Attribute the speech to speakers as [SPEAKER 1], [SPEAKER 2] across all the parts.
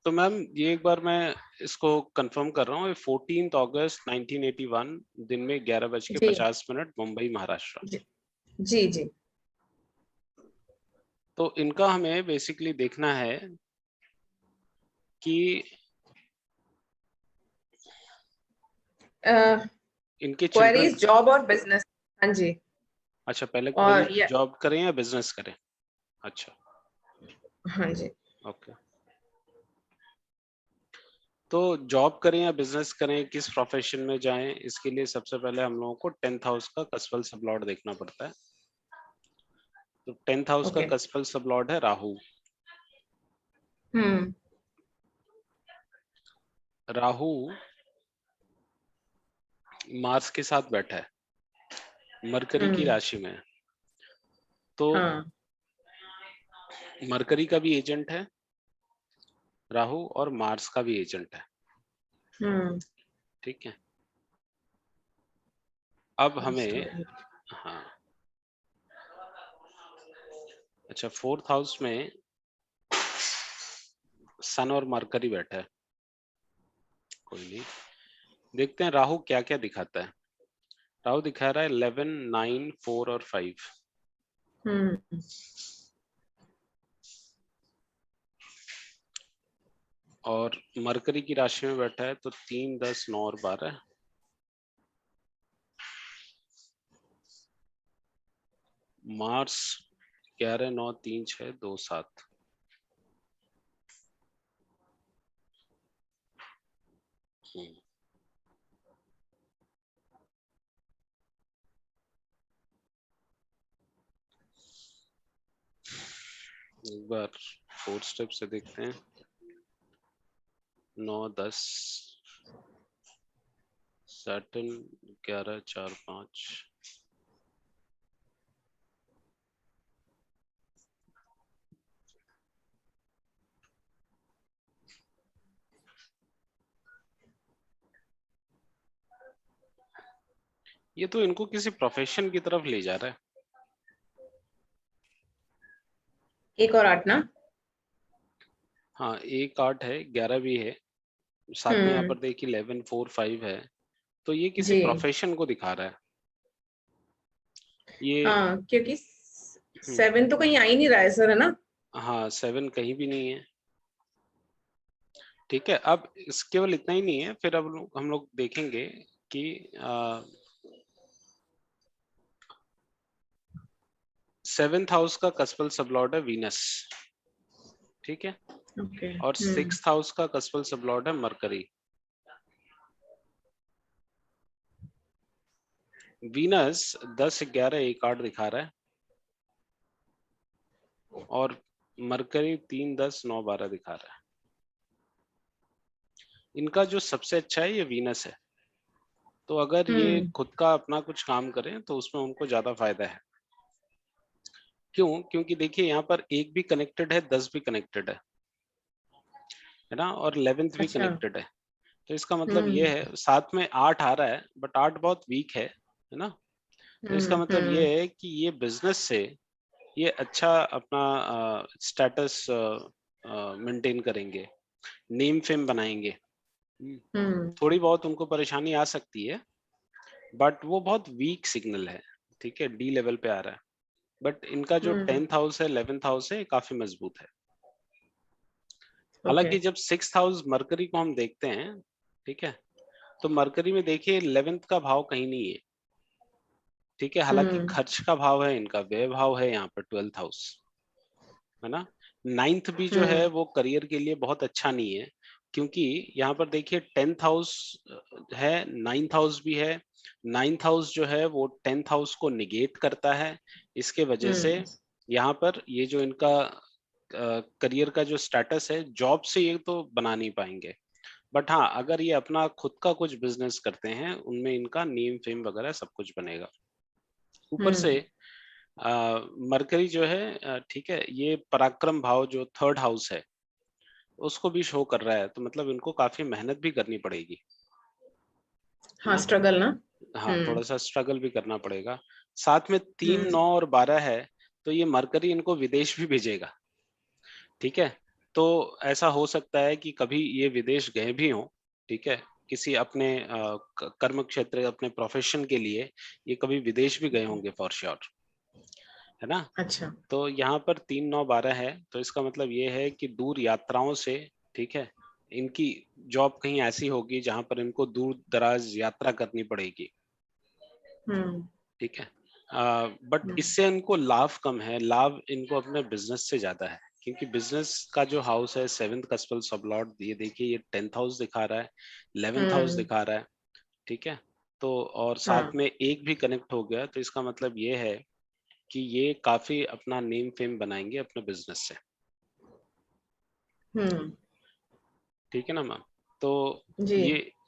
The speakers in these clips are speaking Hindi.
[SPEAKER 1] तो मैम ये एक बार मैं इसको कंफर्म कर रहा हूँ, 14 अगस्त 1981 दिन में 11:50 मुंबई महाराष्ट्र।
[SPEAKER 2] जी जी जी।
[SPEAKER 1] तो इनका हमें बेसिकली देखना है कि इनके चिल्ड्रन।
[SPEAKER 2] क्वेरीज जॉब और बिजनेस। हाँ जी।
[SPEAKER 1] अच्छा, पहले क्वेरी
[SPEAKER 2] और ये
[SPEAKER 1] जॉब करें या बिजनेस करें? अच्छा,
[SPEAKER 2] हाँ जी।
[SPEAKER 1] ओके। तो जॉब करें या बिजनेस करें, किस प्रोफेशन में जाएं, इसके लिए सबसे पहले हम लोगों को 10th हाउस का कसफल सबलॉर्ड देखना पड़ता है। तो 10th हाउस का
[SPEAKER 2] ओके।
[SPEAKER 1] कसफल सबलॉर्ड है राहु।
[SPEAKER 2] हम्म
[SPEAKER 1] राहु मार्स के साथ बैठा है, मरकरी की
[SPEAKER 2] हम्म।
[SPEAKER 1] राशि में है। तो
[SPEAKER 2] हाँ।
[SPEAKER 1] मरकरी का भी एजेंट है राहु, और मार्स का भी एजेंट है।
[SPEAKER 2] हम्म।
[SPEAKER 1] ठीक है। अब हमें, हाँ, अच्छा, 4th हाउस में सन और मरकरी बैठा है। कोई नहीं, देखते हैं राहु क्या क्या दिखाता है। राहु दिखा रहा है 11, 9, 4 और 5।
[SPEAKER 2] हम्म।
[SPEAKER 1] और मरकरी की राशि में बैठा है, तो 3, 10, 9 और 12। मार्स 11, 9, 3, 6, 2, 7। एक बार 4 स्टेप से देखते हैं। 9, 10, सैटर्न 11, 4, 5। ये तो इनको किसी प्रोफेशन की तरफ ले जा रहा है।
[SPEAKER 2] एक और 8 ना।
[SPEAKER 1] हाँ, एक 8 है, 11 भी है, साथ में यहाँ
[SPEAKER 2] हम्म।
[SPEAKER 1] पर देखिए 11, 4, 5 है। तो ये किसी
[SPEAKER 2] जी।
[SPEAKER 1] प्रोफेशन को दिखा रहा है ये।
[SPEAKER 2] हाँ, क्योंकि
[SPEAKER 1] हम्म,
[SPEAKER 2] 7 तो कहीं आ ही नहीं रहा है सर, है ना।
[SPEAKER 1] हाँ, 7 कहीं भी नहीं है। ठीक है, अब इस केवल इतना ही नहीं है, फिर अब हम लोग देखेंगे कि 7th हाउस का कसफल सबलॉर्ड है वीनस। ठीक है।
[SPEAKER 2] ओके।
[SPEAKER 1] और 6th हाउस का कसफल सबलॉर्ड है मरकरी। वीनस 10, 11, 1, 8 दिखा रहा है, और मरकरी 3, 10, 9, 12 दिखा रहा है। इनका जो सबसे अच्छा है ये वीनस है। तो अगर ये
[SPEAKER 2] हम्म।
[SPEAKER 1] खुद का अपना कुछ काम करें तो उसमें उनको ज्यादा फायदा है। क्यों? क्योंकि देखिए यहाँ पर 1 भी कनेक्टेड है, 10 भी कनेक्टेड है ना, और 11th भी
[SPEAKER 2] अच्छा।
[SPEAKER 1] कनेक्टेड है। तो इसका मतलब ये
[SPEAKER 2] हम्म
[SPEAKER 1] है, साथ में 8 आ रहा है, बट 8 बहुत वीक है ना। तो इसका मतलब ये
[SPEAKER 2] हम्म।
[SPEAKER 1] है कि ये बिजनेस से ये अच्छा अपना स्टेटस मेंटेन करेंगे, नेम फेम बनाएंगे।
[SPEAKER 2] हम्म।
[SPEAKER 1] थोड़ी बहुत उनको परेशानी आ सकती है, बट वो बहुत वीक सिग्नल है। ठीक है, डी लेवल पे आ रहा है। बट इनका जो
[SPEAKER 2] हम्म।
[SPEAKER 1] 10th हाउस है, 11th हाउस है, ये काफी मजबूत है।
[SPEAKER 2] ओके।
[SPEAKER 1] हालांकि जब 6th हाउस मरकरी को हम देखते हैं, ठीक है, तो मरकरी में देखिए 11th का भाव कहीं नहीं है। ठीक है, हालांकि
[SPEAKER 2] हम्म।
[SPEAKER 1] खर्च का भाव है, इनका व्यय भाव है यहाँ पर 12th हाउस, है ना। 9th भी जो है
[SPEAKER 2] हम्म।
[SPEAKER 1] वो करियर के लिए बहुत अच्छा नहीं है, क्योंकि यहाँ पर देखिए 10th हाउस है, 9th हाउस भी है। 9th हाउस जो है वो 10th हाउस को निगेट करता है। इसके वजह से
[SPEAKER 2] हम्म।
[SPEAKER 1] यहाँ पर ये जो इनका करियर का जो स्टेटस है, जॉब से ये तो बना नहीं पाएंगे। बट हाँ, अगर ये अपना खुद का कुछ बिजनेस करते हैं, उनमें इनका नेम फेम वगैरह सब कुछ बनेगा। ऊपर से
[SPEAKER 2] हम्म।
[SPEAKER 1] मरकरी जो है, ठीक है, ये पराक्रम भाव जो 3rd हाउस है उसको भी शो कर रहा है, तो मतलब इनको काफी मेहनत भी करनी पड़ेगी, है
[SPEAKER 2] हाँ,
[SPEAKER 1] ना।
[SPEAKER 2] स्ट्रगल ना।
[SPEAKER 1] हाँ,
[SPEAKER 2] हम्म।
[SPEAKER 1] थोड़ा सा स्ट्रगल भी करना पड़ेगा। साथ में 3,
[SPEAKER 2] हम्म।
[SPEAKER 1] 9 और 12 है, तो ये मरकरी इनको विदेश भी भेजेगा। ठीक है। तो ऐसा हो सकता है कि कभी ये विदेश गए भी हों, ठीक है, किसी अपने कर्म क्षेत्र, अपने प्रोफेशन के लिए ये कभी विदेश भी गए होंगे फॉर श्योर, है ना।
[SPEAKER 2] अच्छा।
[SPEAKER 1] तो यहाँ पर 3 9 12 है, तो इसका मतलब ये है कि दूर यात्राओं से, ठीक है, इनकी जॉब कहीं ऐसी होगी जहां पर इनको दूर दराज यात्रा करनी पड़ेगी, ठीक है। बट इससे इनको लाभ कम है, लाभ इनको अपने बिजनेस से ज्यादा है, क्योंकि बिजनेस का जो हाउस है 7th कस्पल सबलॉर्ड, ये देखिए ये 10th हाउस दिखा रहा है, 11th हाउस दिखा रहा है, ठीक है। तो और साथ
[SPEAKER 2] हाँ।
[SPEAKER 1] में एक भी कनेक्ट हो गया, तो इसका मतलब ये है कि ये काफी अपना नेम फेम बनाएंगे अपने बिजनेस से, ठीक है ना मैम। तो
[SPEAKER 2] जी।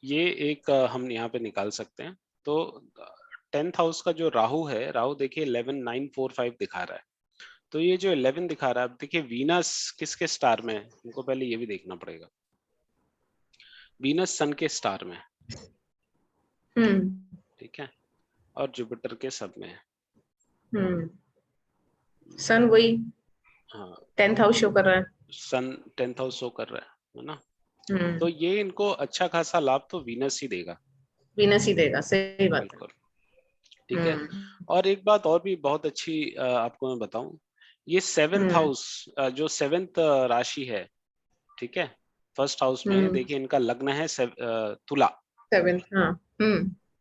[SPEAKER 1] ये एक हम यहाँ पे निकाल सकते हैं। तो 10th हाउस का जो राहु है, राहु देखिए 11 9 4 5 दिखा रहा है। तो ये जो 11 दिखा रहा है, अब देखिए वीनस किसके स्टार में है, हमको पहले ये भी देखना पड़ेगा। वीनस सन के स्टार में है, ठीक है, और जुपिटर के सब में है।
[SPEAKER 2] सन वही
[SPEAKER 1] हाँ,
[SPEAKER 2] 10th हाउस शो कर रहा है।
[SPEAKER 1] सन 10th हाउस शो कर रहा है ना। तो
[SPEAKER 2] हम्म।
[SPEAKER 1] ये इनको अच्छा खासा लाभ तो वीनस ही देगा,
[SPEAKER 2] वीनस ही देगा, सही बात है।
[SPEAKER 1] बिल्कुल, ठीक है। और एक बात और भी बहुत अच्छी आपको मैं बताऊं, ये 7th हाउस, जो 7th राशि है, ठीक है, फर्स्ट हाउस में देखिए इनका लग्न है तुला।
[SPEAKER 2] 7th, हाँ।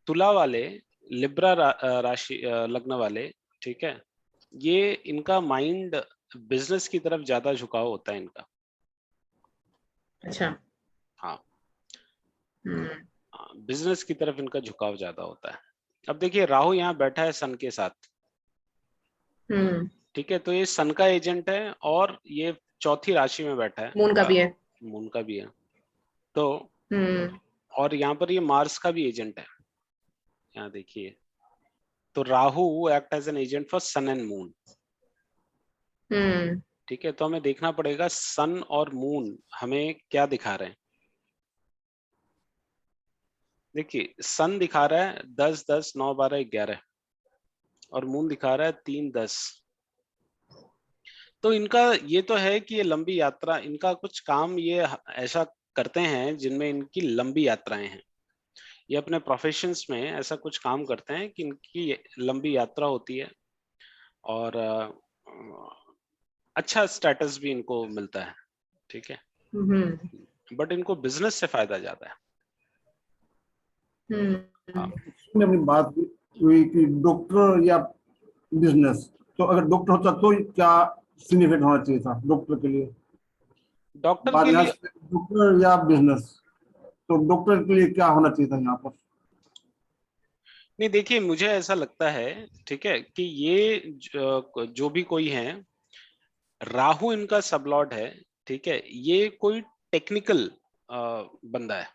[SPEAKER 1] तुला वाले, लिब्रा राशि लग्न वाले, ठीक है, ये इनका माइंड बिजनेस की तरफ ज्यादा झुकाव होता है इनका।
[SPEAKER 2] अच्छा।
[SPEAKER 1] हाँ, बिजनेस की तरफ इनका झुकाव ज्यादा होता है। अब देखिए राहु यहाँ बैठा है सन के साथ, ठीक है, तो ये सन का एजेंट है और ये चौथी राशि में बैठा है,
[SPEAKER 2] मून का भी है।
[SPEAKER 1] मून का भी है। तो
[SPEAKER 2] हम्म।
[SPEAKER 1] और यहाँ पर ये मार्स का भी एजेंट है, यहाँ देखिए, तो Rahu act as an agent for sun and moon, ठीक है। तो हमें देखना पड़ेगा सन और मून हमें क्या दिखा रहे हैं। देखिए सन दिखा रहा है 10 10 9 12 11, और मून दिखा रहा है 3 10। तो इनका ये तो है कि ये लंबी यात्रा, इनका कुछ काम ये ऐसा करते हैं जिनमें इनकी लंबी यात्राएं हैं। ये अपने प्रोफेशंस में ऐसा कुछ काम करते हैं कि इनकी लंबी यात्रा होती है, और अच्छा स्टेटस भी इनको मिलता है, ठीक है। बट इनको बिजनेस से फायदा ज्यादा है। हाँ,
[SPEAKER 3] ने अपनी बात हुई कि डॉक्टर या बिजनेस, तो अगर डॉक्टर होता तो क्या सिग्निफिकेंट होना चाहिए था डॉक्टर के लिए?
[SPEAKER 1] डॉक्टर
[SPEAKER 3] बात
[SPEAKER 1] के
[SPEAKER 3] यहाँ
[SPEAKER 1] लिए
[SPEAKER 3] डॉक्टर या बिजनेस, तो डॉक्टर के लिए क्या होना चाहिए था यहाँ पर?
[SPEAKER 1] नहीं, देखिए मुझे ऐसा लगता है, ठीक है, कि ये जो भी कोई है, राहु इनका सबलॉर्ड है, ठीक है, ये कोई टेक्निकल बंदा है,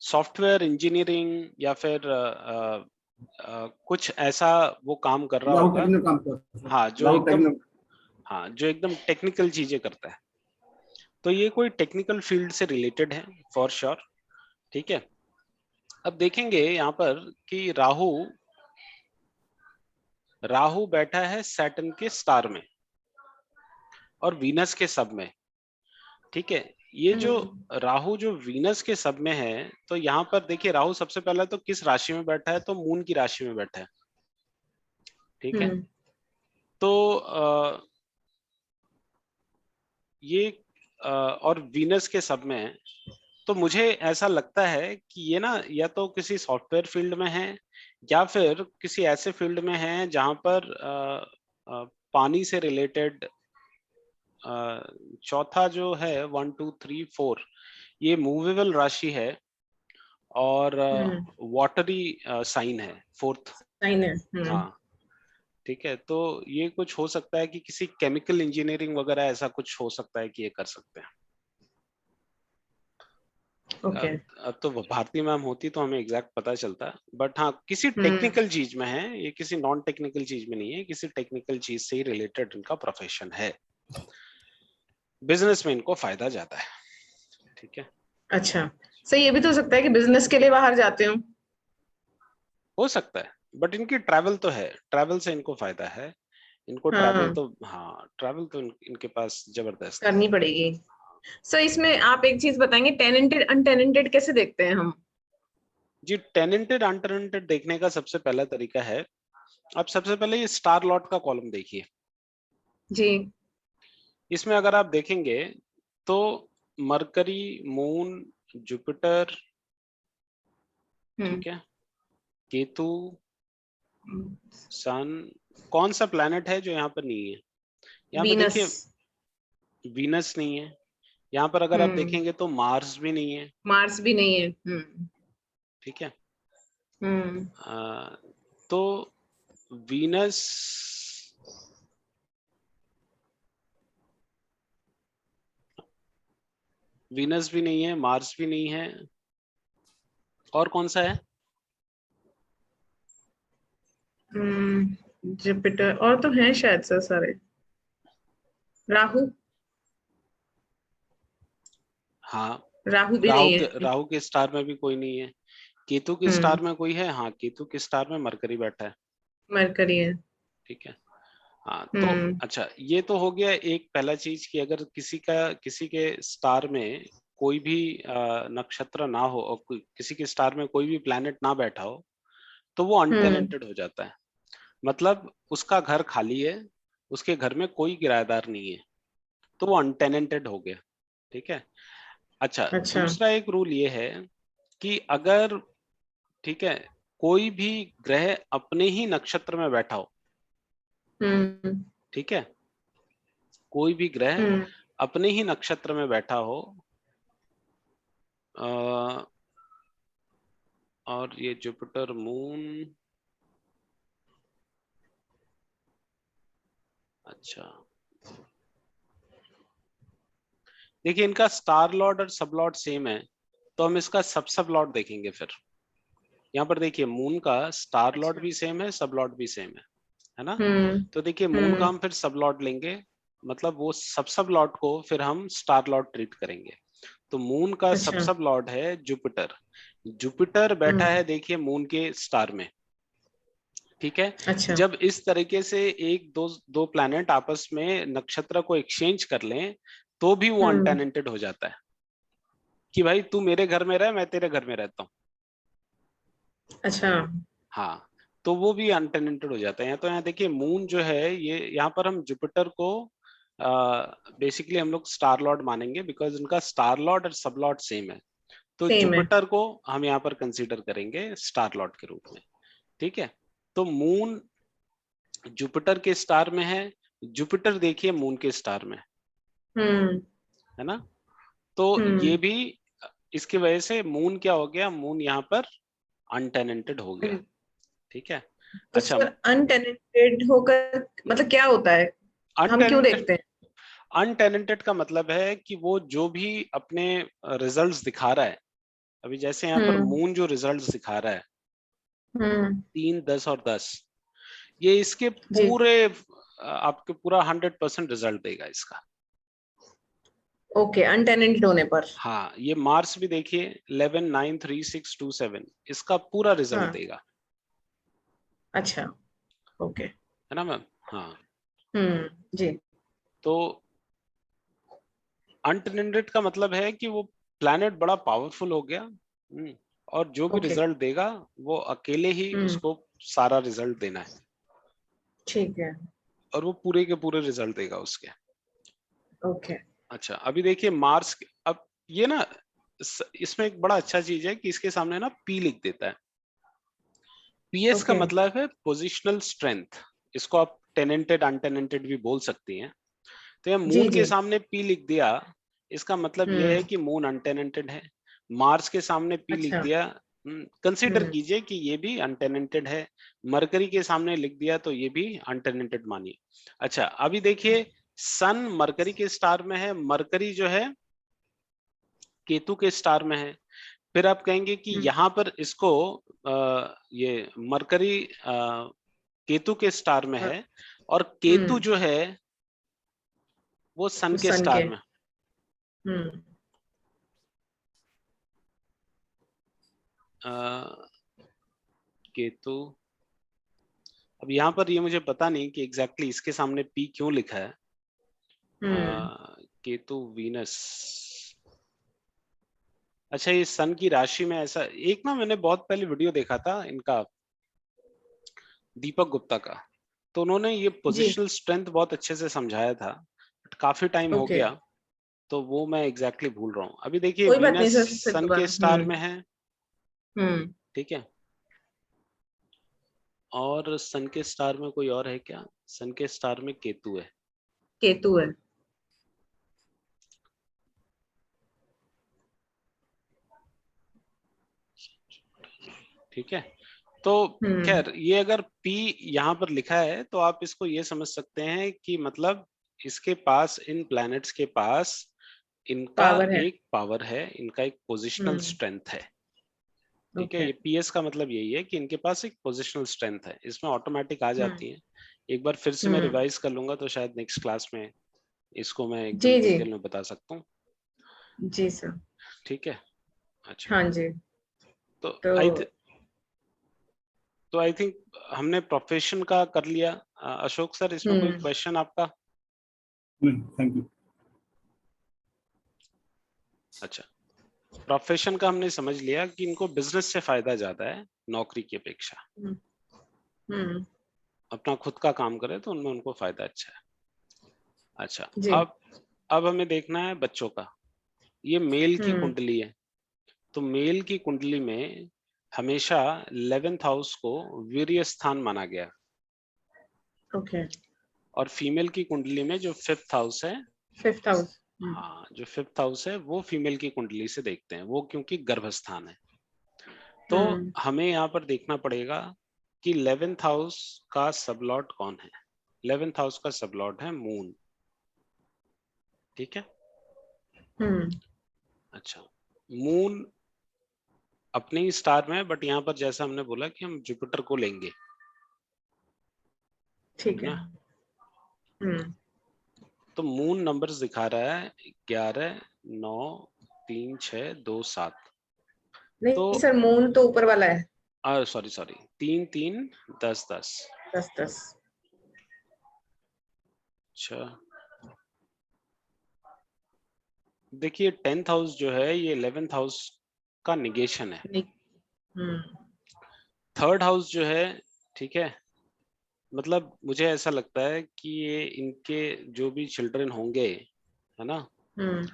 [SPEAKER 1] सॉफ्टवेयर इंजीनियरिंग या फिर कुछ ऐसा वो काम कर रहा
[SPEAKER 3] राहुल
[SPEAKER 1] होगा।
[SPEAKER 3] टेक्निकल काम करता है।
[SPEAKER 1] हाँ, जो
[SPEAKER 3] राहुल
[SPEAKER 1] एकदम,
[SPEAKER 3] टेक्निकल।
[SPEAKER 1] हाँ जो एकदम टेक्निकल चीजें करता है, तो ये कोई टेक्निकल फील्ड से रिलेटेड है फॉर श्योर, ठीक है। अब देखेंगे यहाँ पर कि राहु राहु बैठा है सैटर्न के स्टार में और वीनस के सब में, ठीक है। ये जो राहु जो वीनस के सब में है, तो यहाँ पर देखिए राहु सबसे पहले तो किस राशि में बैठा है, तो मून की राशि में बैठा है, ठीक है। तो ये और वीनस के सब में है, तो मुझे ऐसा लगता है कि ये ना या तो किसी सॉफ्टवेयर फील्ड में है, या फिर किसी ऐसे फील्ड में है जहां पर पानी से रिलेटेड, चौथा जो है 1 2 3 4, ये मूवेबल राशि है, और वाटरी साइन है फोर्थ।
[SPEAKER 2] साइन है।
[SPEAKER 1] हाँ, ठीक है, तो ये कुछ हो सकता है कि किसी केमिकल इंजीनियरिंग वगैरह ऐसा कुछ हो सकता है कि ये कर सकते हैं।
[SPEAKER 2] ओके।
[SPEAKER 1] अब तो भारती मैम होती तो हमें एग्जैक्ट पता चलता, बट हाँ किसी टेक्निकल चीज में है, ये किसी नॉन टेक्निकल चीज में नहीं है, किसी टेक्निकल चीज से ही रिलेटेड इनका प्रोफेशन है, बिजनेस में इनको फायदा ज्यादा है, ठीक है।
[SPEAKER 2] अच्छा, सही, ये भी तो हो सकता है कि बिजनेस के लिए बाहर जाते हो।
[SPEAKER 1] हो सकता है, बट इनकी ट्रैवल तो है, ट्रैवल से इनको फायदा है, इनको ट्रैवल
[SPEAKER 2] हाँ,
[SPEAKER 1] तो, हाँ ट्रैवल तो इनके पास जबरदस्त है।
[SPEAKER 2] करनी पड़ेगी। सो इसमें आप एक चीज बताएंगे, टेनेंटेड अनटेनेंटेड कैसे देखते हैं हम?
[SPEAKER 1] जी, टेनेंटेड अनटेनेंटेड देखने का सबसे पहला तरीका है, आप सबसे पहले ये स्टार लॉट का कॉलम देखिए।
[SPEAKER 2] जी।
[SPEAKER 1] इसमें अगर आप देखेंगे तो मरकरी, मून, जुपिटर,
[SPEAKER 2] हम्म।
[SPEAKER 1] ठीक है, केतु, सन, कौन सा प्लैनेट है जो यहाँ पर नहीं है? यहाँ पे
[SPEAKER 2] वीनस।
[SPEAKER 1] देखिए वीनस नहीं है, यहाँ पर अगर आप
[SPEAKER 2] हम्म।
[SPEAKER 1] देखेंगे तो मार्स भी नहीं है,
[SPEAKER 2] मार्स भी नहीं है। हम्म।
[SPEAKER 1] ठीक है।
[SPEAKER 2] हम्म।
[SPEAKER 1] तो वीनस, वीनस भी नहीं है, मार्स भी नहीं है, और कौन सा है?
[SPEAKER 2] जुपिटर और तो हैं शायद सर सारे। राहु।
[SPEAKER 1] हाँ,
[SPEAKER 2] राहु भी नहीं है।
[SPEAKER 1] राहु के स्टार में भी कोई नहीं है। केतु के
[SPEAKER 2] हम्म।
[SPEAKER 1] स्टार में कोई है? हाँ, केतु के स्टार में मरकरी बैठा है,
[SPEAKER 2] मरकरी है।
[SPEAKER 1] ठीक है। हाँ तो
[SPEAKER 2] हम्म।
[SPEAKER 1] अच्छा, ये तो हो गया एक पहला चीज कि अगर किसी के स्टार में कोई भी नक्षत्र ना हो और किसी के स्टार में कोई भी प्लैनेट ना बैठा हो तो वो
[SPEAKER 2] हम्म।
[SPEAKER 1] अनटेनेंटेड हो जाता है। मतलब उसका घर खाली है, उसके घर में कोई किराएदार नहीं है, तो वो अनटेनेंटेड हो गया, ठीक है। अच्छा,
[SPEAKER 2] अच्छा।
[SPEAKER 1] दूसरा एक रूल ये है कि अगर, ठीक है, कोई भी ग्रह अपने ही नक्षत्र में बैठा हो,
[SPEAKER 2] हम्म।
[SPEAKER 1] ठीक है, कोई भी ग्रह
[SPEAKER 2] हम्म।
[SPEAKER 1] अपने ही नक्षत्र में बैठा हो, और ये जुपिटर, मून, अच्छा, देखिए इनका स्टार लॉर्ड और सब लॉर्ड सेम है, तो हम इसका सब लॉर्ड देखेंगे फिर। यहाँ पर देखिए मून का स्टार लॉर्ड
[SPEAKER 2] अच्छा।
[SPEAKER 1] भी सेम है, सब लॉर्ड भी सेम है ना?
[SPEAKER 2] हम्म।
[SPEAKER 1] तो देखिए मून का
[SPEAKER 2] हम्म।
[SPEAKER 1] हम फिर सब लॉर्ड लेंगे, मतलब वो सब लॉर्ड को फिर हम स्टार लॉर्ड ट्रीट करेंगे। तो मून का
[SPEAKER 2] अच्छा।
[SPEAKER 1] सब लॉर्ड है जुपिटर। जुपिटर बैठा
[SPEAKER 2] हम्म।
[SPEAKER 1] है देखिए मून के स्टार में, ठीक है।
[SPEAKER 2] अच्छा।
[SPEAKER 1] जब इस तरीके से एक दो दो प्लैनेट आपस में नक्षत्र को एक्सचेंज कर लें तो भी वो
[SPEAKER 2] हम्म।
[SPEAKER 1] अनटेनेंटेड हो जाता है, कि भाई तू मेरे घर में रह, मैं तेरे घर में रहता हूँ।
[SPEAKER 2] अच्छा।
[SPEAKER 1] हाँ, तो वो भी अनटेनेंटेड हो जाता है। तो यहाँ देखिए मून जो है, ये यहाँ पर हम जुपिटर को बेसिकली हम लोग स्टार लॉर्ड मानेंगे, बिकॉज उनका स्टार लॉर्ड और सब लॉर्ड सेम है। तो
[SPEAKER 2] सेम है।
[SPEAKER 1] जुपिटर को हम यहाँ पर कंसीडर करेंगे स्टार लॉर्ड के रूप में, ठीक है। तो मून जुपिटर के स्टार में है, जुपिटर देखिए मून के स्टार में
[SPEAKER 2] हम्म।
[SPEAKER 1] है ना? तो ये
[SPEAKER 2] हम्म।
[SPEAKER 1] भी, इसकी वजह से मून क्या हो गया, मून यहाँ पर अनटेनेंटेड हो गया, ठीक है।
[SPEAKER 2] तो
[SPEAKER 1] अच्छा,
[SPEAKER 2] सर अनटेनेंटेड होकर मतलब क्या होता है? हम क्यों
[SPEAKER 1] अनटेनेंटेड,
[SPEAKER 2] देखते हैं?
[SPEAKER 1] अनटेनेंटेड का मतलब है कि वो जो भी अपने रिजल्ट्स दिखा रहा है, अभी जैसे यहाँ पर
[SPEAKER 2] हम्म।
[SPEAKER 1] मून जो रिजल्ट्स दिखा रहा है
[SPEAKER 2] हम्म।
[SPEAKER 1] 3, 10 और 10, ये इसके
[SPEAKER 2] जी।
[SPEAKER 1] पूरे आपके पूरा 100% रिजल्ट देगा इसका।
[SPEAKER 2] ओके, अनटेनेंटेड होने पर।
[SPEAKER 1] हाँ, ये मार्स भी देखिए 11, 9, 3, 6, 2, 7, इसका पूरा रिजल्ट
[SPEAKER 2] हाँ।
[SPEAKER 1] देगा,
[SPEAKER 2] अच्छा। ओके।
[SPEAKER 1] है ना मैम? हाँ,
[SPEAKER 2] जी।
[SPEAKER 1] तो अनटेनेंटेड का मतलब है कि वो प्लैनेट बड़ा पावरफुल हो गया, और जो भी
[SPEAKER 2] ओके।
[SPEAKER 1] रिजल्ट देगा वो अकेले ही
[SPEAKER 2] हम्म।
[SPEAKER 1] उसको सारा रिजल्ट देना है,
[SPEAKER 2] ठीक है।
[SPEAKER 1] और वो पूरे के पूरे रिजल्ट देगा उसके।
[SPEAKER 2] ओके।
[SPEAKER 1] अच्छा, अभी देखिए मार्स, अब ये ना इसमें एक बड़ा अच्छा चीज है कि इसके सामने ना पी लिख देता है। पीएस का
[SPEAKER 2] ओके।
[SPEAKER 1] मतलब है पोजिशनल स्ट्रेंथ, इसको आप टेनेंटेड अनटेनेंटेड भी बोल सकती हैं। तो ये
[SPEAKER 2] जी
[SPEAKER 1] मून
[SPEAKER 2] जी।
[SPEAKER 1] के सामने पी लिख दिया, इसका मतलब यह है
[SPEAKER 2] हम्म।
[SPEAKER 1] कि मून अनटेनेंटेड है। मार्स के सामने पी लिख
[SPEAKER 2] अच्छा।
[SPEAKER 1] दिया, कंसीडर
[SPEAKER 2] हम्म।
[SPEAKER 1] कीजिए कि ये भी अनटेनेंटेड है। मरकरी के सामने लिख दिया तो ये भी अनटेनेंटेड मानिए। अच्छा, अभी देखिए सन मरकरी के स्टार में है, मरकरी जो है केतु के स्टार में है। फिर आप कहेंगे कि
[SPEAKER 2] हम्म।
[SPEAKER 1] यहाँ पर इसको ये मरकरी केतु के स्टार में है, और केतु
[SPEAKER 2] हम्म।
[SPEAKER 1] जो है वो सन के
[SPEAKER 2] सन के।
[SPEAKER 1] स्टार में।
[SPEAKER 2] हम्म।
[SPEAKER 1] अ, केतु, अब यहाँ पर ये मुझे पता नहीं कि एग्जैक्टली इसके सामने पी क्यों लिखा है।
[SPEAKER 2] हम्म।
[SPEAKER 1] केतु वीनस। अच्छा, ये सन की राशि में ऐसा एक ना मैंने बहुत पहले वीडियो देखा था इनका, दीपक गुप्ता का, तो उन्होंने ये
[SPEAKER 2] जी।
[SPEAKER 1] पोजिशनल स्ट्रेंथ बहुत अच्छे से समझाया था, बट काफी टाइम हो
[SPEAKER 2] ओके,
[SPEAKER 1] गया तो वो मैं एग्जैक्टली भूल रहा हूँ। अभी देखिए
[SPEAKER 2] कोई बात नहीं
[SPEAKER 1] वीनस
[SPEAKER 2] सर, फिर
[SPEAKER 1] सन के
[SPEAKER 2] दोबारा।
[SPEAKER 1] स्टार में है,
[SPEAKER 2] हम्म।
[SPEAKER 1] ठीक है। और सन के स्टार में कोई और है क्या? सन के स्टार में केतु है।
[SPEAKER 2] केतु है।
[SPEAKER 1] ठीक है, तो
[SPEAKER 2] हम्म।
[SPEAKER 1] खैर ये अगर P यहाँ पर लिखा है तो आप इसको ये समझ सकते हैं कि मतलब इसके पास, इन प्लैनेट्स के पास इनका
[SPEAKER 2] पावर है।
[SPEAKER 1] एक पावर है, इनका एक पोजिशनल
[SPEAKER 2] हम्म।
[SPEAKER 1] स्ट्रेंथ है। ठीक है,
[SPEAKER 2] ओके।
[SPEAKER 1] ये PS का मतलब यही है कि इनके पास एक पोजिशनल स्ट्रेंथ है, इसमें ऑटोमेटिक आ
[SPEAKER 2] हम्म।
[SPEAKER 1] जाती है। एक बार फिर से मैं
[SPEAKER 2] हम्म।
[SPEAKER 1] रिवाइज कर लूंगा तो शायद नेक्स्ट क्लास में इसको मैं एकदम
[SPEAKER 2] जी जी।
[SPEAKER 1] डिटेल में बता सकता हूँ।
[SPEAKER 2] जी सर।
[SPEAKER 1] ठीक है, अच्छा।
[SPEAKER 2] हाँ जी।
[SPEAKER 1] तो
[SPEAKER 2] तो
[SPEAKER 1] आई थिंक हमने प्रोफेशन का कर लिया। अशोक सर, इसमें कोई
[SPEAKER 2] हम्म।
[SPEAKER 1] क्वेश्चन आपका?
[SPEAKER 3] नहीं, थैंक यू।
[SPEAKER 1] अच्छा, प्रोफेशन का हमने समझ लिया कि इनको बिजनेस से फायदा ज्यादा है नौकरी की अपेक्षा।
[SPEAKER 2] हम्म। हम्म।
[SPEAKER 1] अपना खुद का काम करे तो उनमें उनको फायदा अच्छा है। अच्छा,
[SPEAKER 2] जी।
[SPEAKER 1] अब हमें देखना है बच्चों का। ये मेल की
[SPEAKER 2] हम्म।
[SPEAKER 1] कुंडली है, तो मेल की कुंडली में हमेशा 11th हाउस को वीर्य स्थान माना गया,
[SPEAKER 2] ओके।
[SPEAKER 1] और फीमेल की कुंडली में जो 5th हाउस है,
[SPEAKER 2] फिफ्थ हाउस।
[SPEAKER 1] हाँ जो 5th हाउस है वो फीमेल की कुंडली से देखते हैं, वो क्योंकि गर्भस्थान है। तो
[SPEAKER 2] हम्म।
[SPEAKER 1] हमें यहाँ पर देखना पड़ेगा कि 11th हाउस का सबलॉर्ड कौन है। 11th हाउस का सबलॉर्ड है मून, ठीक है।
[SPEAKER 2] हम्म।
[SPEAKER 1] अच्छा, मून अपने ही स्टार में है, बट यहाँ पर जैसा हमने बोला कि हम जुपिटर को लेंगे,
[SPEAKER 2] ठीक
[SPEAKER 1] है
[SPEAKER 2] है।
[SPEAKER 1] ना।
[SPEAKER 2] हम्म।
[SPEAKER 1] तो मून नंबर्स दिखा रहा है 11, 9, 3, 6, 2, 7। तो
[SPEAKER 2] नहीं सर, मून तो ऊपर वाला है।
[SPEAKER 1] Sorry sorry, 3, 3, 10, 10।
[SPEAKER 2] 10 10।
[SPEAKER 1] अच्छा, देखिए 10th हाउस जो है ये 11th हाउस का निगेशन है।
[SPEAKER 2] हम्म।
[SPEAKER 1] 3rd हाउस जो है, ठीक है, मतलब मुझे ऐसा लगता है कि ये इनके जो भी चिल्ड्रन होंगे, है ना,
[SPEAKER 2] हम्म।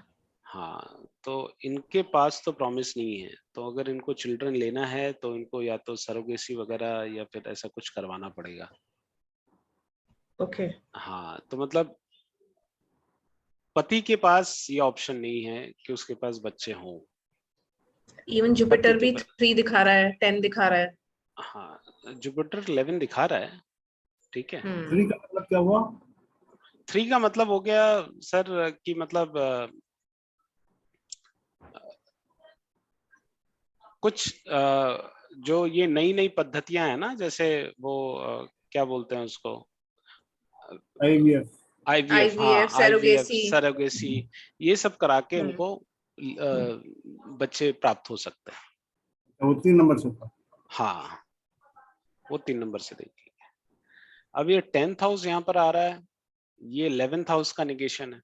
[SPEAKER 1] हाँ, तो इनके पास तो प्रॉमिस नहीं है, तो अगर इनको चिल्ड्रन लेना है तो इनको या तो सरोगेसी वगैरह या फिर ऐसा कुछ करवाना पड़ेगा।
[SPEAKER 2] ओके।
[SPEAKER 1] हाँ, तो मतलब पति के पास ये ऑप्शन नहीं है कि उसके पास बच्चे हों।
[SPEAKER 2] इवन
[SPEAKER 1] पति
[SPEAKER 2] जुपिटर
[SPEAKER 1] के
[SPEAKER 2] भी
[SPEAKER 1] पास,
[SPEAKER 2] 3 दिखा रहा है, 10 दिखा रहा है।
[SPEAKER 1] हाँ जुपिटर 11 दिखा रहा है, ठीक है।
[SPEAKER 2] हम्म।
[SPEAKER 3] 3 का मतलब क्या हुआ?
[SPEAKER 1] 3 का मतलब हो गया सर कि मतलब कुछ जो ये नई नई पद्धतियां है ना, जैसे वो क्या बोलते हैं उसको,
[SPEAKER 3] IVF।
[SPEAKER 1] IVF,
[SPEAKER 2] आईवीएफ,
[SPEAKER 1] हाँ IVF,
[SPEAKER 2] सरोगेसी।
[SPEAKER 1] सरोगेसी, ये सब करा के
[SPEAKER 2] हम्म।
[SPEAKER 1] उनको बच्चे प्राप्त हो सकते हैं।
[SPEAKER 3] वो 3 नंबर से था।
[SPEAKER 1] हाँ, वो 3 नंबर से देखिए। अब ये 10th हाउस यहाँ पर आ रहा है, ये 11th हाउस का निगेशन है,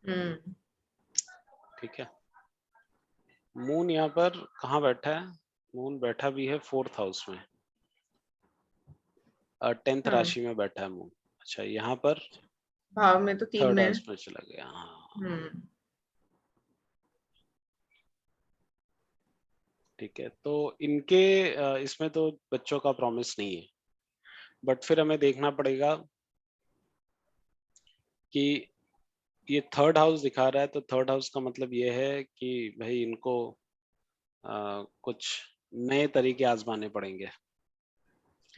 [SPEAKER 2] हम्म।
[SPEAKER 1] ठीक है। मून यहाँ पर कहाँ बैठा है? मून बैठा भी है 4th हाउस में, 10th
[SPEAKER 2] हाँ,
[SPEAKER 1] राशि में बैठा है मून। अच्छा, यहाँ पर
[SPEAKER 2] भाव में तो 3
[SPEAKER 1] 3rd
[SPEAKER 2] में है।
[SPEAKER 1] हाउस में चला गया, हाँ
[SPEAKER 2] हम्म।
[SPEAKER 1] ठीक है। तो इनके इसमें तो बच्चों का प्रॉमिस नहीं है, बट फिर हमें देखना पड़ेगा कि ये 3rd हाउस दिखा रहा है, तो 3rd हाउस का मतलब ये है कि भाई इनको कुछ नए तरीके आजमाने पड़ेंगे।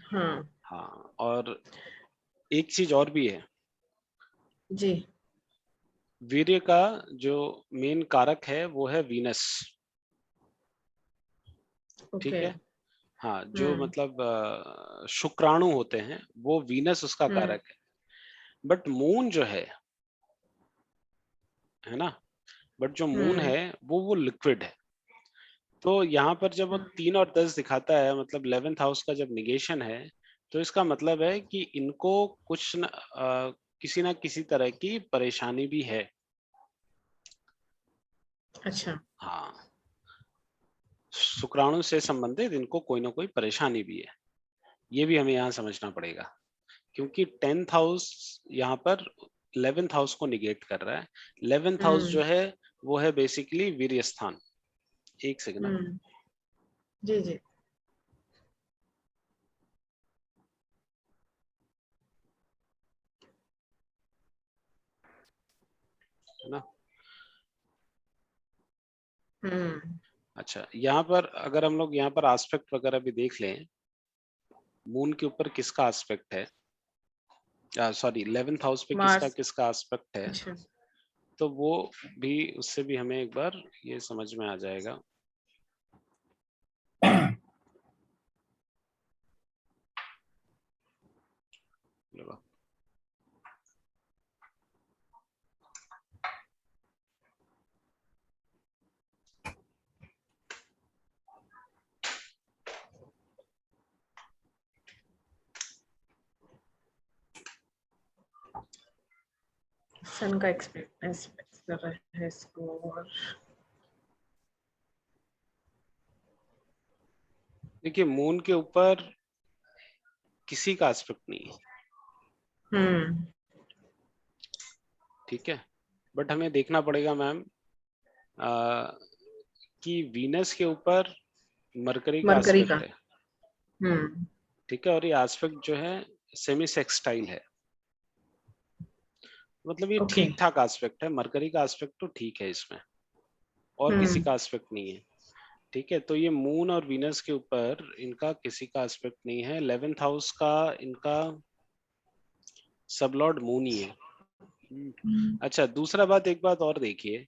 [SPEAKER 2] हाँ
[SPEAKER 1] हाँ, और एक चीज और भी है,
[SPEAKER 2] जी।
[SPEAKER 1] वीर्य का जो मेन कारक है वो है वीनस,
[SPEAKER 2] ओके।
[SPEAKER 1] ठीक है। हाँ, जो
[SPEAKER 2] हम्म।
[SPEAKER 1] मतलब शुक्राणु होते हैं वो वीनस उसका
[SPEAKER 2] हम्म।
[SPEAKER 1] कारक है, बट मून जो है ना, बट जो मून
[SPEAKER 2] हम्म।
[SPEAKER 1] है वो लिक्विड है। तो यहाँ पर जब वो 3 और 10 दिखाता है, मतलब 11th हाउस का जब निगेशन है, तो इसका मतलब है कि इनको कुछ न किसी ना किसी तरह की परेशानी भी है।
[SPEAKER 2] अच्छा।
[SPEAKER 1] हाँ, शुक्राणु से संबंधित इनको कोई ना कोई परेशानी भी है, ये भी हमें यहाँ समझना पड़ेगा, क्योंकि 10th हाउस यहाँ पर 11th हाउस को निगेट कर रहा है। 11th हाउस जो है वो है बेसिकली वीर्य स्थान। एक सेकंड,
[SPEAKER 2] जी जी।
[SPEAKER 1] है ना।
[SPEAKER 2] हम्म।
[SPEAKER 1] अच्छा, यहाँ पर अगर हम लोग यहाँ पर एस्पेक्ट वगैरह भी देख लें, मून के ऊपर किसका एस्पेक्ट है, सॉरी 11th हाउस पे किसका
[SPEAKER 2] मार्स।
[SPEAKER 1] किसका एस्पेक्ट है,
[SPEAKER 2] अच्छा।
[SPEAKER 1] तो वो भी, उससे भी हमें एक बार ये समझ में आ जाएगा।
[SPEAKER 2] सन का एक्सपेक्ट कर रहा है इसको, और
[SPEAKER 1] देखिए मून के ऊपर किसी का एस्पेक्ट नहीं है,
[SPEAKER 2] हम्म।
[SPEAKER 1] ठीक है, बट हमें देखना पड़ेगा मैम कि वीनस के ऊपर मरकरी का
[SPEAKER 2] मरकरी का।
[SPEAKER 1] एस्पेक्ट है,
[SPEAKER 2] हम्म।
[SPEAKER 1] ठीक है, और ये एस्पेक्ट जो है सेमी सेक्सटाइल है, मतलब ये
[SPEAKER 2] ओके।
[SPEAKER 1] ठीक ठाक एस्पेक्ट है, मरकरी का एस्पेक्ट तो ठीक है इसमें, और किसी का एस्पेक्ट नहीं है, ठीक है। तो ये मून और वीनस के ऊपर इनका किसी का एस्पेक्ट नहीं है, 11th हाउस का इनका सब लॉर्ड मून ही है। अच्छा, दूसरा बात, एक बात और देखिए,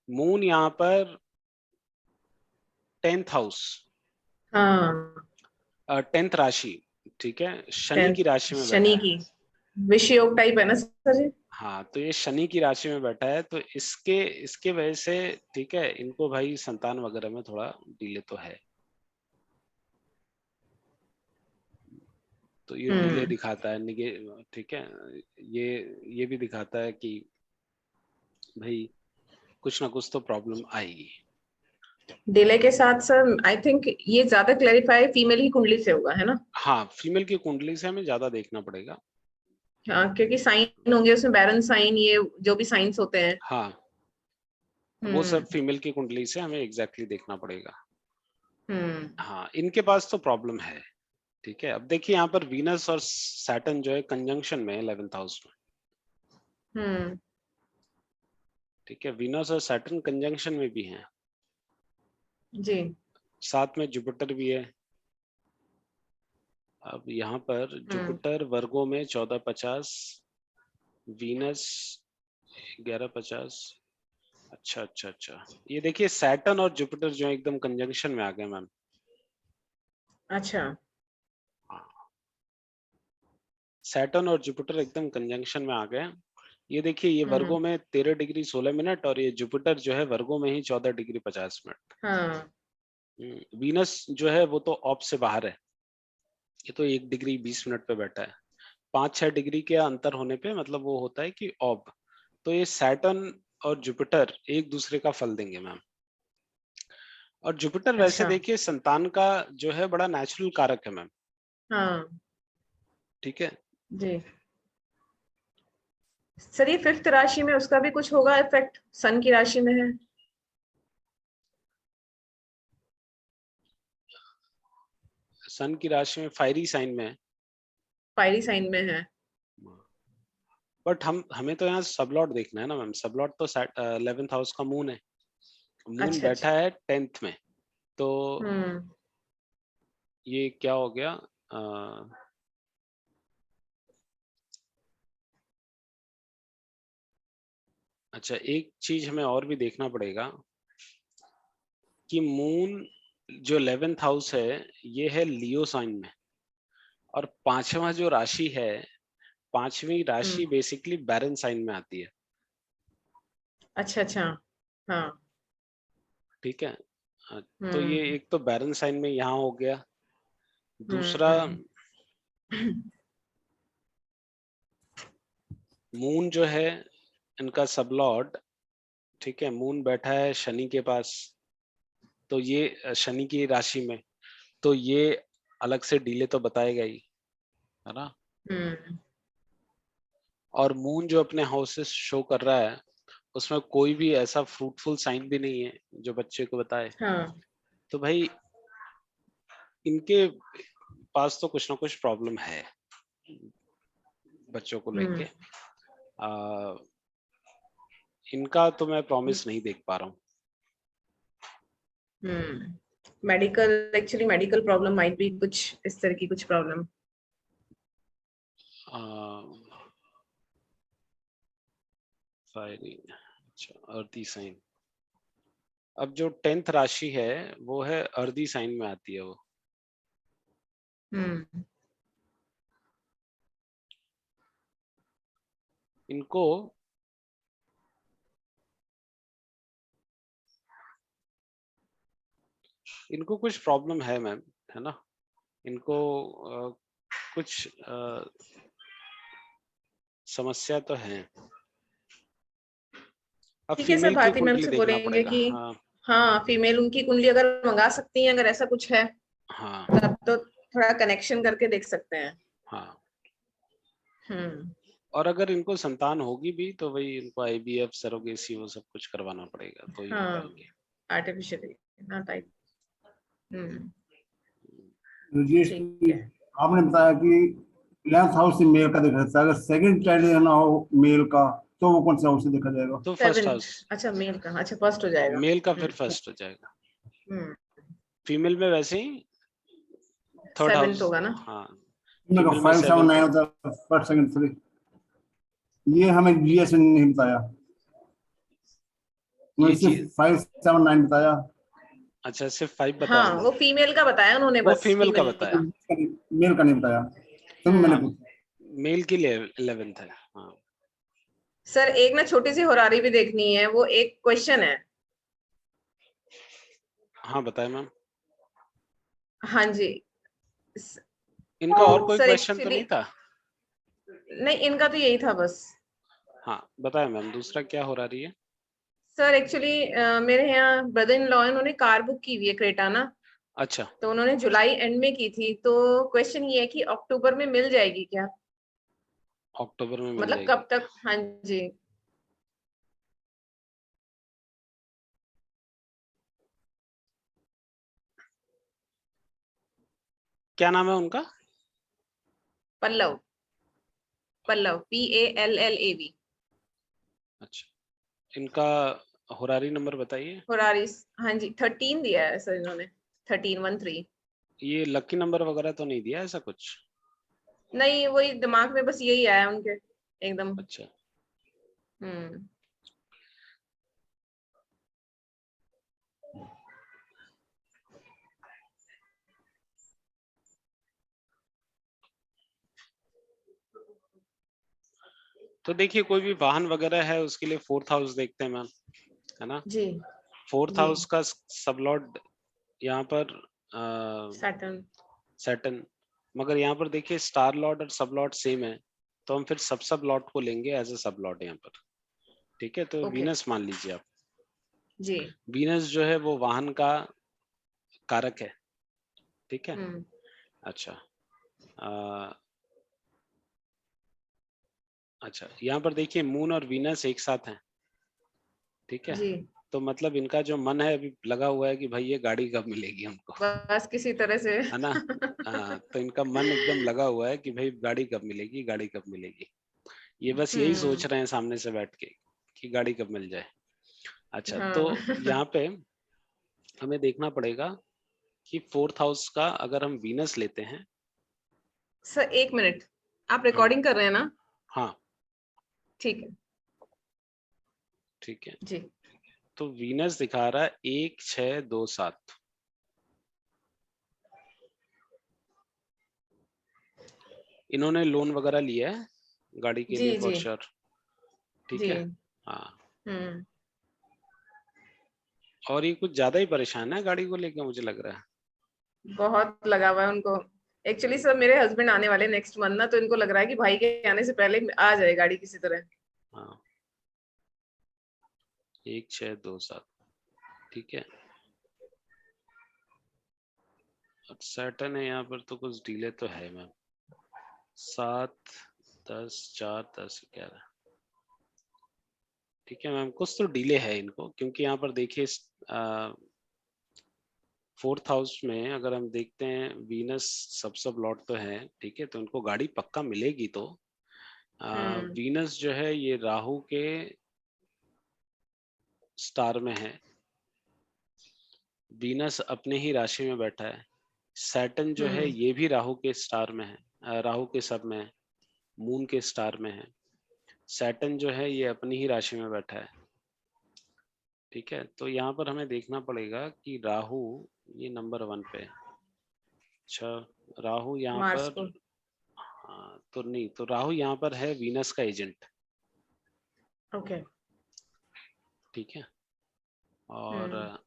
[SPEAKER 1] मून यहाँ पर 10th हाउस,
[SPEAKER 2] हाँ।
[SPEAKER 1] 10th राशि, ठीक है, शनि की राशि
[SPEAKER 2] 10th
[SPEAKER 1] में बैठा
[SPEAKER 2] शनि
[SPEAKER 1] है।
[SPEAKER 2] की विष योग टाइप है ना सर जी?
[SPEAKER 1] हाँ, तो ये शनि की राशि में बैठा है, तो इसके इसके वजह से, ठीक है, इनको भाई संतान वगैरह में थोड़ा डिले तो है, तो ये डिले
[SPEAKER 2] हम्म।
[SPEAKER 1] दिखाता है ठीक है, ये ये भी दिखाता है कि भाई कुछ ना कुछ तो प्रॉब्लम आएगी।
[SPEAKER 2] डिले के साथ सर आई थिंक ये ज्यादा क्लैरिफाई फीमेल की कुंडली से होगा, है ना?
[SPEAKER 1] हाँ, फीमेल की कुंडली से हमें ज्यादा देखना पड़ेगा।
[SPEAKER 2] हाँ, क्योंकि साइन होंगे उसमें, बैरन साइन, ये जो भी साइंस होते हैं।
[SPEAKER 1] हाँ, वो सब
[SPEAKER 2] हम्म।
[SPEAKER 1] फीमेल की कुंडली से हमें एग्जैक्टली देखना पड़ेगा।
[SPEAKER 2] हम्म।
[SPEAKER 1] हाँ, इनके पास तो प्रॉब्लम है, ठीक है। अब देखिए यहाँ पर वीनस और सैटर्न जो है कंजंक्शन में 11th हाउस में,
[SPEAKER 2] हम्म।
[SPEAKER 1] ठीक है, वीनस और सैटर्न कंजंक्शन में भी हैं,
[SPEAKER 2] जी।
[SPEAKER 1] साथ में जुपिटर भी है। अब यहाँ पर
[SPEAKER 2] हम्म।
[SPEAKER 1] जुपिटर वर्गो में 1450, वीनस 1150। अच्छा अच्छा अच्छा, ये देखिए सैटर्न और जुपिटर जो है एकदम कंजंक्शन में आ गए मैम।
[SPEAKER 2] अच्छा।
[SPEAKER 1] सैटर्न और जुपिटर एकदम कंजंक्शन में आ गए। ये देखिए, ये
[SPEAKER 2] हम्म।
[SPEAKER 1] वर्गो में 13 डिग्री 16 मिनट, और ये जुपिटर जो है वर्गो में ही 14 डिग्री 50 मिनट।
[SPEAKER 2] हाँ।
[SPEAKER 1] वीनस जो है वो तो ऑप से बाहर है, ये तो 1 डिग्री 20 मिनट पे बैठा है, 5-6 डिग्री के अंतर होने पे मतलब वो होता है कि ऑब। तो ये सैटर्न और जुपिटर एक दूसरे का फल देंगे मैम। और जुपिटर वैसे
[SPEAKER 2] अच्छा।
[SPEAKER 1] देखिए संतान का जो है बड़ा नेचुरल कारक है मैम,
[SPEAKER 2] हाँ।
[SPEAKER 1] ठीक है।
[SPEAKER 2] जी। सर ये 5th राशि में उसका भी कुछ होगा इफेक्ट, सन की राशि में है।
[SPEAKER 1] सन की राशि में फायरी साइन में है,
[SPEAKER 2] फायरी साइन में है।
[SPEAKER 1] बट हमें तो यहाँ सबलॉट देखना है ना मैम, सबलॉट तो 11th हाउस का मून है, मून
[SPEAKER 2] अच्छा
[SPEAKER 1] बैठा
[SPEAKER 2] अच्छा।
[SPEAKER 1] है 10th में, तो
[SPEAKER 2] हम्म।
[SPEAKER 1] ये क्या हो गया, अच्छा एक चीज हमें और भी देखना पड़ेगा कि मून जो 11th हाउस है ये है लियो साइन में, और पांचवा जो राशि है, पांचवी राशि
[SPEAKER 2] हम्म।
[SPEAKER 1] बेसिकली बैरन साइन में आती है,
[SPEAKER 2] अच्छा अच्छा। हाँ।
[SPEAKER 1] ठीक है। तो ये
[SPEAKER 2] हम्म।
[SPEAKER 1] एक तो बैरन साइन में यहाँ हो गया, दूसरा
[SPEAKER 2] हम्म।
[SPEAKER 1] मून जो है इनका सबलॉर्ड, ठीक है, मून बैठा है शनि के पास, तो ये शनि की राशि में, तो ये अलग से डीले तो बताएगा ही, है ना। और मून जो अपने हाउसेस शो कर रहा है उसमें कोई भी ऐसा फ्रूटफुल साइन भी नहीं है जो बच्चे को बताए।
[SPEAKER 2] हाँ।
[SPEAKER 1] तो भाई इनके पास तो कुछ ना कुछ प्रॉब्लम है बच्चों को लेके। इनका तो मैं प्रॉमिस नहीं देख पा रहा हूँ।
[SPEAKER 2] Medical, actually medical problem might be, कुछ इस तरह की कुछ प्रॉब्लम।
[SPEAKER 1] फायरिंग, अच्छा, अर्दी साइन। अब जो 10th राशि है वो है अर्दी साइन में आती है वो। इनको कुछ प्रॉब्लम है मैम, है ना। इनको कुछ समस्या तो है। अब
[SPEAKER 2] ठीक है सर,
[SPEAKER 1] फीमेल की
[SPEAKER 2] भारती मैम
[SPEAKER 1] कुंडली
[SPEAKER 2] से
[SPEAKER 1] देखना
[SPEAKER 2] बोलेंगे
[SPEAKER 1] पड़ेगा।
[SPEAKER 2] कि
[SPEAKER 1] हाँ
[SPEAKER 2] हाँ फीमेल उनकी कुंडली अगर मंगा सकती हैं, अगर ऐसा कुछ है
[SPEAKER 1] हाँ
[SPEAKER 2] तब तो थोड़ा कनेक्शन करके देख सकते हैं।
[SPEAKER 1] हाँ।
[SPEAKER 2] हम्म।
[SPEAKER 1] और अगर इनको संतान होगी भी तो वही इनको आईवीएफ, सरोगेसी वो सब कुछ करवाना पड़ेगा तो ही हो
[SPEAKER 2] हाँ,
[SPEAKER 1] पाएंगे।
[SPEAKER 2] आर्टिफिशियली ना टाइप।
[SPEAKER 3] राजेश
[SPEAKER 2] ठीक
[SPEAKER 3] जी,
[SPEAKER 2] है।
[SPEAKER 3] आपने बताया कि 11th हाउस से मेल का देखा जाता है, अगर सेकंड चाइल्ड ना हो मेल का तो वो कौन सा हाउस से देखा जाएगा?
[SPEAKER 1] तो फर्स्ट
[SPEAKER 2] 7th,
[SPEAKER 1] हाउस,
[SPEAKER 2] अच्छा मेल का, अच्छा फर्स्ट हो जाएगा।
[SPEAKER 1] मेल का फिर फर्स्ट हो जाएगा। फीमेल में वैसे ही थर्ड
[SPEAKER 2] 7th
[SPEAKER 1] हाउस।
[SPEAKER 2] होगा ना।
[SPEAKER 1] हाँ,
[SPEAKER 3] इनका
[SPEAKER 1] फीमेल में
[SPEAKER 3] 5 7
[SPEAKER 1] 7th
[SPEAKER 3] 9
[SPEAKER 1] होगा।
[SPEAKER 3] होता है, फर्स्ट सेकंड थ्री। ये हमें जीएस ने नहीं बताया,
[SPEAKER 1] ये
[SPEAKER 3] मुझे
[SPEAKER 1] जी,
[SPEAKER 3] सिर्फ 5 7 9 बताया।
[SPEAKER 1] अच्छा सिर्फ 5 बताया
[SPEAKER 2] हाँ,
[SPEAKER 1] मैम।
[SPEAKER 2] वो फीमेल का बताया उन्होंने,
[SPEAKER 1] वो
[SPEAKER 2] बस
[SPEAKER 1] फीमेल का
[SPEAKER 2] फीमेल का।
[SPEAKER 1] बताया।
[SPEAKER 3] मेल का नहीं बताया, तभी मैंने
[SPEAKER 1] हाँ,
[SPEAKER 3] पूछा।
[SPEAKER 1] मेल के लिए 11th है। हाँ
[SPEAKER 2] सर एक ना छोटी सी होरारी भी देखनी है, वो एक क्वेश्चन है।
[SPEAKER 1] हाँ बताए मैम।
[SPEAKER 2] हाँ जी।
[SPEAKER 1] इनका और कोई
[SPEAKER 2] सर
[SPEAKER 1] क्वेश्चन तो
[SPEAKER 2] एक्चुअली
[SPEAKER 1] नहीं था?
[SPEAKER 2] नहीं, इनका तो यही था बस।
[SPEAKER 1] हाँ बताए मैम, दूसरा क्या हो रही है?
[SPEAKER 2] सर एक्चुअली मेरे यहाँ ब्रदर इन लॉ, उन्होंने कार बुक की हुई है, क्रेटा ना।
[SPEAKER 1] अच्छा,
[SPEAKER 2] तो उन्होंने जुलाई एंड में की थी, तो क्वेश्चन ये है कि अक्टूबर में मिल जाएगी क्या?
[SPEAKER 1] अक्टूबर में मिल
[SPEAKER 2] मतलब
[SPEAKER 1] जाएगी।
[SPEAKER 2] कब तक? हाँ जी।
[SPEAKER 1] क्या नाम है उनका?
[SPEAKER 2] पल्लव, पल्लव PALLAV।
[SPEAKER 1] अच्छा, इनका होरारी नंबर बताइए।
[SPEAKER 2] होरारी, हाँ जी 13 दिया है सर इन्होंने, 13
[SPEAKER 1] ये लकी नंबर वगैरह तो नहीं दिया ऐसा कुछ?
[SPEAKER 2] नहीं, वही दिमाग में बस यही आया उनके एकदम।
[SPEAKER 1] अच्छा,
[SPEAKER 2] हम्म।
[SPEAKER 1] तो देखिए कोई भी वाहन वगैरह है उसके लिए 4th हाउस देखते हैं मैम, है ना।
[SPEAKER 2] जी
[SPEAKER 1] 4th
[SPEAKER 2] जी।
[SPEAKER 1] हाउस का सबलॉर्ड यहाँ पर
[SPEAKER 2] सैटर्न।
[SPEAKER 1] सैटर्न, मगर यहाँ पर देखिए स्टार लॉर्ड और सब लॉर्ड सेम है, तो हम फिर सब लॉर्ड को लेंगे एज अ सब लॉर्ड यहाँ पर। ठीक है, तो
[SPEAKER 2] ओके।
[SPEAKER 1] वीनस मान लीजिए आप।
[SPEAKER 2] जी।
[SPEAKER 1] वीनस जो है वो वाहन का कारक है। ठीक है।
[SPEAKER 2] हम्म।
[SPEAKER 1] अच्छा, अच्छा यहाँ पर देखिए मून और वीनस एक साथ हैं। ठीक है,
[SPEAKER 2] जी,
[SPEAKER 1] तो मतलब इनका जो मन है अभी लगा हुआ है कि भाई ये गाड़ी कब मिलेगी हमको,
[SPEAKER 2] बस किसी तरह से।
[SPEAKER 1] है ना। तो इनका मन एकदम लगा हुआ है कि भाई गाड़ी कब मिलेगी, गाड़ी कब मिलेगी। ये बस यही सोच रहे हैं सामने से बैठ के कि गाड़ी कब मिल जाए। अच्छा, तो
[SPEAKER 2] हाँ।
[SPEAKER 1] यहाँ पे हमें देखना पड़ेगा कि 4th हाउस का अगर हम वीनस लेते हैं।
[SPEAKER 2] सर एक मिनट, आप
[SPEAKER 1] हाँ
[SPEAKER 2] रिकॉर्डिंग कर रहे हैं ना?
[SPEAKER 1] हाँ
[SPEAKER 2] ठीक है
[SPEAKER 1] ठीक है।
[SPEAKER 2] जी।
[SPEAKER 1] तो वीनस दिखा रहा है 1 6 2 7। इन्होंने लोन वगैरह लिया है गाड़ी के
[SPEAKER 2] जी
[SPEAKER 1] लिए फॉर
[SPEAKER 2] जी
[SPEAKER 1] श्योर। ठीक
[SPEAKER 2] जी।
[SPEAKER 1] है। हाँ,
[SPEAKER 2] हम्म।
[SPEAKER 1] और ये कुछ ज्यादा ही परेशान है गाड़ी को लेकर मुझे लग रहा है।
[SPEAKER 2] बहुत लगा हुआ है उनको। एक्चुअली सर मेरे हस्बैंड आने वाले नेक्स्ट मंथ ना, तो इनको लग रहा है कि भाई के आने से पहले आ जाए गाड़ी किसी तरह।
[SPEAKER 1] हाँ, 1627, ठीक है। सैटर्न है यहाँ पर तो कुछ डिले तो है मैम, 7, 10, 4, 10, 11, ठीक है मैम, कुछ तो डिले है इनको, क्योंकि यहाँ पर देखिए 4th हाउस में अगर हम देखते हैं वीनस सब लॉट तो है, ठीक है, तो इनको गाड़ी पक्का मिलेगी। तो वीनस जो है ये राहु के स्टार में है, वीनस अपने ही राशि में बैठा है। सैटर्न जो है ये भी राहु के स्टार में है, राहु के सब में है, मून के स्टार में है। सैटर्न जो है ये अपनी ही राशि में बैठा है, ठीक है। तो यहाँ पर हमें देखना पड़ेगा कि राहु ये नंबर 1 पे है। अच्छा, राहु यहाँ
[SPEAKER 2] मार्स
[SPEAKER 1] पर,
[SPEAKER 2] को।
[SPEAKER 1] हाँ तो नहीं, तो राहु यहाँ पर है वीनस का एजेंट,
[SPEAKER 2] ओके।
[SPEAKER 1] ठीक है। और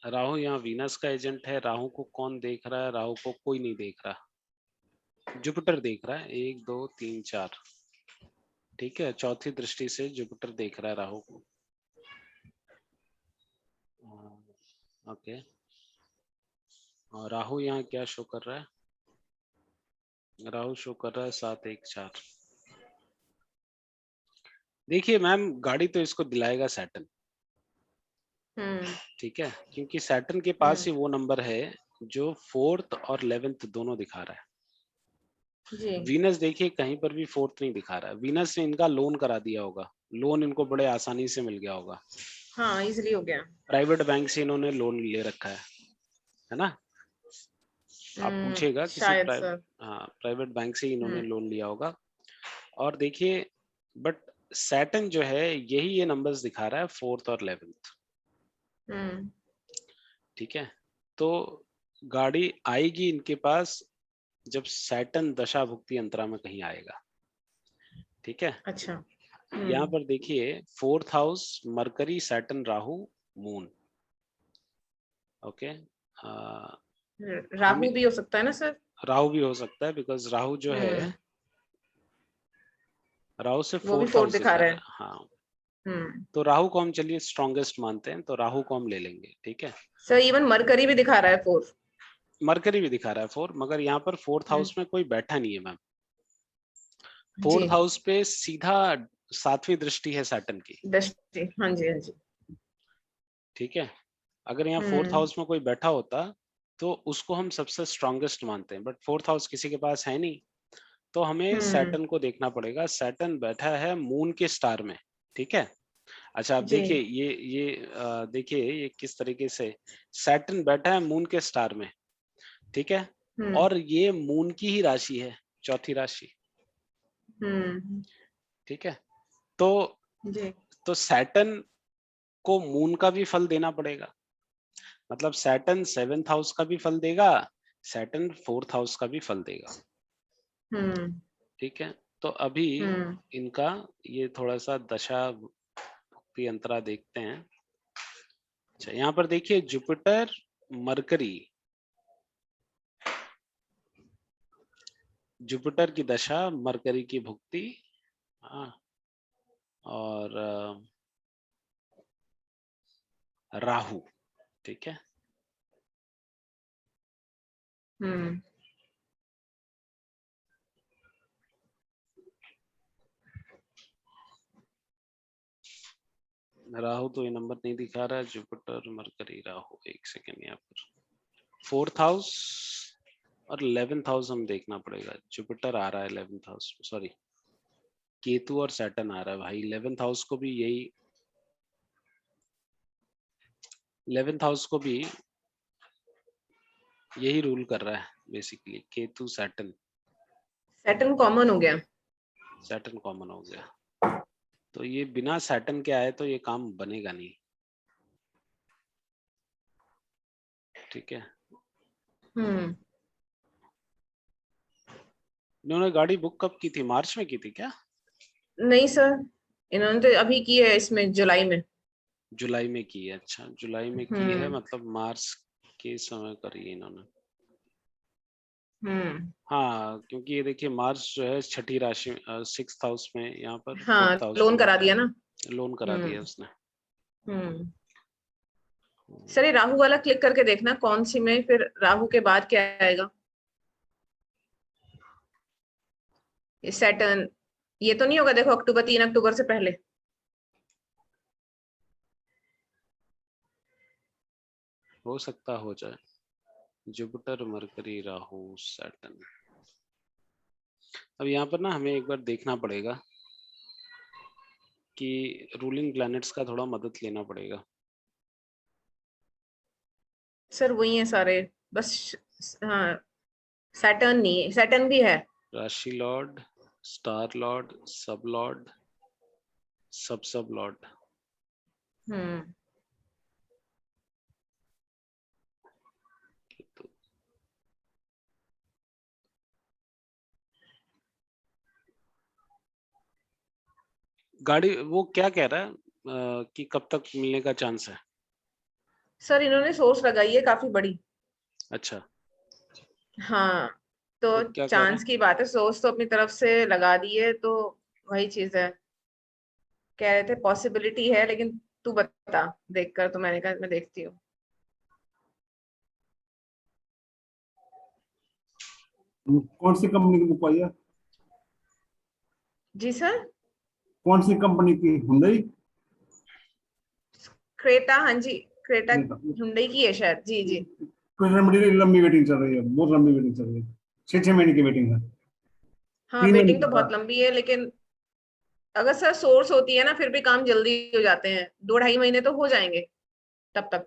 [SPEAKER 1] राहु यहाँ वीनस का एजेंट है। राहु को कौन देख रहा है? राहु को कोई नहीं देख रहा, जुपिटर देख रहा है, 1, 2, 3, 4, ठीक है। चौथी दृष्टि से जुपिटर देख रहा है राहु को। ओके, और राहु यहाँ क्या शो कर रहा है? राहु शो कर रहा है 7, 1, 4। देखिए मैम, गाड़ी तो इसको दिलाएगा सैटर्न, ठीक है, क्योंकि सैटर्न के पास ही वो नंबर है जो 4th और 11th दोनों दिखा रहा है।
[SPEAKER 2] जी।
[SPEAKER 1] वीनस देखिए कहीं पर भी 4th नहीं दिखा रहा है। वीनस ने इनका लोन करा दिया होगा, लोन इनको बड़े आसानी से मिल गया होगा।
[SPEAKER 2] हाँ, इजीली हो गया।
[SPEAKER 1] प्राइवेट बैंक से इन्होंने लोन ले रखा है ना। आप पूछेगा किसी
[SPEAKER 2] शायद सर।
[SPEAKER 1] प्राइवेट बैंक से इन्होंने लोन लिया होगा। और देखिए, बट सैटर्न जो है यही ये नंबर्स दिखा रहा है, 4th और 11th, ठीक है। तो गाड़ी आएगी इनके पास जब सैटर्न दशा भुक्ति अंतरा में कहीं आएगा, ठीक है।
[SPEAKER 2] अच्छा।
[SPEAKER 1] यहाँ पर देखिए 4th house, mercury, Saturn, Rahu, moon, okay.
[SPEAKER 2] Rahu भी हो सकता है ना सर?
[SPEAKER 1] राहु भी हो सकता है, बिकॉज राहु जो है, राहु से
[SPEAKER 2] वो भी
[SPEAKER 1] 4th
[SPEAKER 2] 4
[SPEAKER 1] हाउस
[SPEAKER 2] दिखा
[SPEAKER 1] दिखा
[SPEAKER 2] रहा
[SPEAKER 1] रहा
[SPEAKER 2] है।
[SPEAKER 1] है, हाँ। तो राहु को हम चलिए स्ट्रॉन्गेस्ट मानते हैं, तो राहु को हम ले लेंगे, ठीक है।
[SPEAKER 2] सर इवन मरकरी भी दिखा रहा है 4।
[SPEAKER 1] मरकरी भी दिखा रहा है 4, मगर यहाँ पर 4th हाउस में कोई बैठा नहीं है मैम। 4th हाउस पे सीधा 7वीं दृष्टि है सैटर्न की,
[SPEAKER 2] दृष्टि। हाँ जी, हाँ जी,
[SPEAKER 1] ठीक है। अगर यहाँ 4th हाउस में कोई बैठा होता तो उसको हम सबसे स्ट्रॉन्गेस्ट मानते हैं, बट 4th हाउस किसी के पास है नहीं, तो हमें सैटर्न को देखना पड़ेगा। सैटर्न बैठा है मून के स्टार में, ठीक है। अच्छा, आप देखिए ये देखिए ये किस तरीके से सैटर्न बैठा है मून के स्टार में, ठीक है। और ये मून की ही राशि है, चौथी राशि, ठीक है। तो सैटर्न को मून का भी फल देना पड़ेगा, मतलब सैटर्न 7th हाउस का भी फल देगा, सैटर्न 4th हाउस का भी फल देगा, ठीक है। तो अभी इनका ये थोड़ा सा दशा भुक्ति अंतरा देखते हैं। अच्छा, यहाँ पर देखिए जुपिटर, मरकरी, जुपिटर की दशा, मरकरी की भुक्ति, और राहु, ठीक है। राहु तो ये नंबर नहीं दिखा रहा है, जुपिटर, मरकरी, राहु, एक सेकेंड। यहाँ पर 4th हाउस और 11th हाउस हम देखना पड़ेगा। जुपिटर आ रहा है 11th हाउस, सॉरी केतु और सैटर्न आ रहा है भाई 11th हाउस को भी, यही 11th हाउस को भी यही रूल कर रहा है basically, Ketu Saturn.
[SPEAKER 2] Saturn common हो गया,
[SPEAKER 1] सैटर्न कॉमन हो गया, तो ये बिना सैटर्न के आए तो ये काम बनेगा नहीं, ठीक है। इन्होंने गाड़ी बुक कब की थी? मार्च में की थी क्या?
[SPEAKER 2] नहीं सर, इन्होंने तो अभी की है, इसमें जुलाई में।
[SPEAKER 1] जुलाई में की है, अच्छा जुलाई में की है, मतलब मार्च के समय करी है इन्होंने। हाँ, क्योंकि ये देखिए मार्च जो है छठी राशि 6th हाउस में, यहाँ पर 5th हाउस
[SPEAKER 2] लोन
[SPEAKER 1] में
[SPEAKER 2] करा दिया ना,
[SPEAKER 1] लोन करा दिया उसने।
[SPEAKER 2] सर ये राहु वाला क्लिक करके देखना कौन सी में, फिर राहु के बाद क्या आएगा। ये सैटर्न, ये तो नहीं होगा देखो अक्टूबर, 3 अक्टूबर से पहले।
[SPEAKER 1] हो सकता हो जाए। Jupiter mercury Rahu Saturn. अब यहाँ पर ना हमें एक बार देखना पड़ेगा कि रूलिंग प्लैनेट्स का थोड़ा मदद लेना पड़ेगा।
[SPEAKER 2] सर वही है सारे, बस हाँ सैटर्न नहीं है, सैटर्न भी है।
[SPEAKER 1] राशि लॉर्ड, स्टार लॉर्ड, सब लॉर्ड, सब लॉर्ड। तो गाड़ी वो क्या कह रहा है कि कब तक मिलने का चांस है?
[SPEAKER 2] सर इन्होंने सोर्स लगाई है काफी बड़ी।
[SPEAKER 1] अच्छा,
[SPEAKER 2] हाँ तो
[SPEAKER 1] तो क्या कह रहा
[SPEAKER 2] चांस की बात है, सोर्स तो अपनी तरफ से लगा दी है, तो वही चीज है। कह रहे थे पॉसिबिलिटी है, लेकिन तू बता देखकर, तो मैंने कहा मैं देखती हूँ।
[SPEAKER 3] कौन सी कंपनी की बुक आई है?
[SPEAKER 2] जी सर।
[SPEAKER 3] कौन सी कंपनी की? हुंडई?
[SPEAKER 2] क्रेटा, हाँ जी क्रेटा
[SPEAKER 3] नहीं,
[SPEAKER 2] हुंडई की है शायद, जी जी।
[SPEAKER 3] कुछ लंबी लंबी वेटिंग चल रही है, बहुत लंबी वेटिंग चल रही है, 6 महीने की वेटिंग है।
[SPEAKER 2] हाँ
[SPEAKER 3] प्रीमियम
[SPEAKER 2] वेटिंग तो
[SPEAKER 3] ज्यादा
[SPEAKER 2] बहुत लंबी है, लेकिन अगर सर सोर्स होती है ना फिर भी काम जल्दी हो जाते हैं, 2-2.5 महीने तो हो जाएंगे तब तक।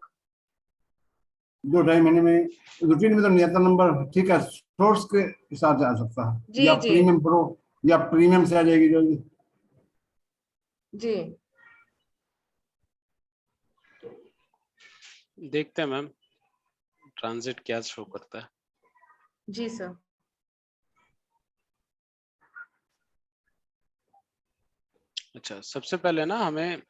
[SPEAKER 3] 2-2.5 महीने में। रूटीन में तो नहीं आता नंबर, ठीक है, सोर्स के हिसाब से आ सकता है,
[SPEAKER 2] जी
[SPEAKER 3] या
[SPEAKER 2] जी
[SPEAKER 3] प्रीमियम प्रो या प्रीमियम से आ जाएगी जल्दी।
[SPEAKER 2] जी।
[SPEAKER 1] देखते हैं मैम ट्रांजिट क्या शो करता है।
[SPEAKER 2] जी सर।
[SPEAKER 1] अच्छा, सबसे पहले ना हमें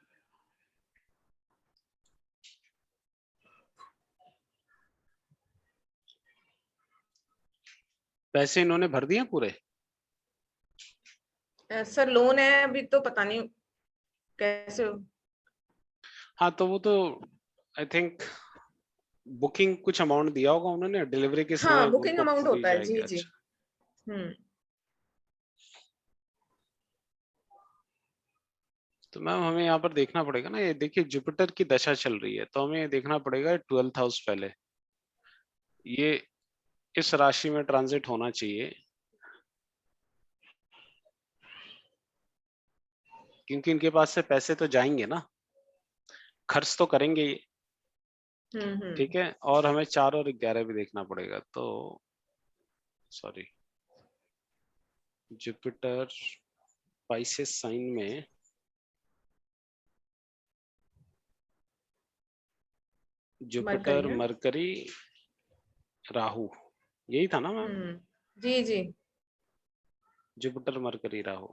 [SPEAKER 1] पैसे इन्होंने भर दिए पूरे?
[SPEAKER 2] सर लोन है अभी, तो पता नहीं कैसे
[SPEAKER 1] हाँ तो वो तो आई थिंक बुकिंग कुछ अमाउंट दिया होगा उन्होंने, डिलीवरी के समय
[SPEAKER 2] हाँ बुकिंग
[SPEAKER 1] उनको
[SPEAKER 2] अमाउंट
[SPEAKER 1] दी
[SPEAKER 2] होता है,
[SPEAKER 1] जाएगी।
[SPEAKER 2] जी जी।
[SPEAKER 1] अच्छा, तो मैम हमें यहाँ पर देखना पड़ेगा ना, ये देखिए जुपिटर की दशा चल रही है, तो हमें ये देखना पड़ेगा 12th हाउस पहले ये इस राशि में ट्रांजिट होना चाहिए, क्योंकि इनके पास से पैसे तो जाएंगे ना, खर्च तो करेंगे ये। ठीक है, और हमें 4 और 11 भी देखना पड़ेगा। तो सॉरी, जुपिटर पाइसेस साइन में,
[SPEAKER 2] मरकरी
[SPEAKER 1] जुपिटर
[SPEAKER 2] ना।
[SPEAKER 1] मरकरी राहु, यही था ना मैम?
[SPEAKER 2] जी जी।
[SPEAKER 1] जुपिटर मरकरी राहु,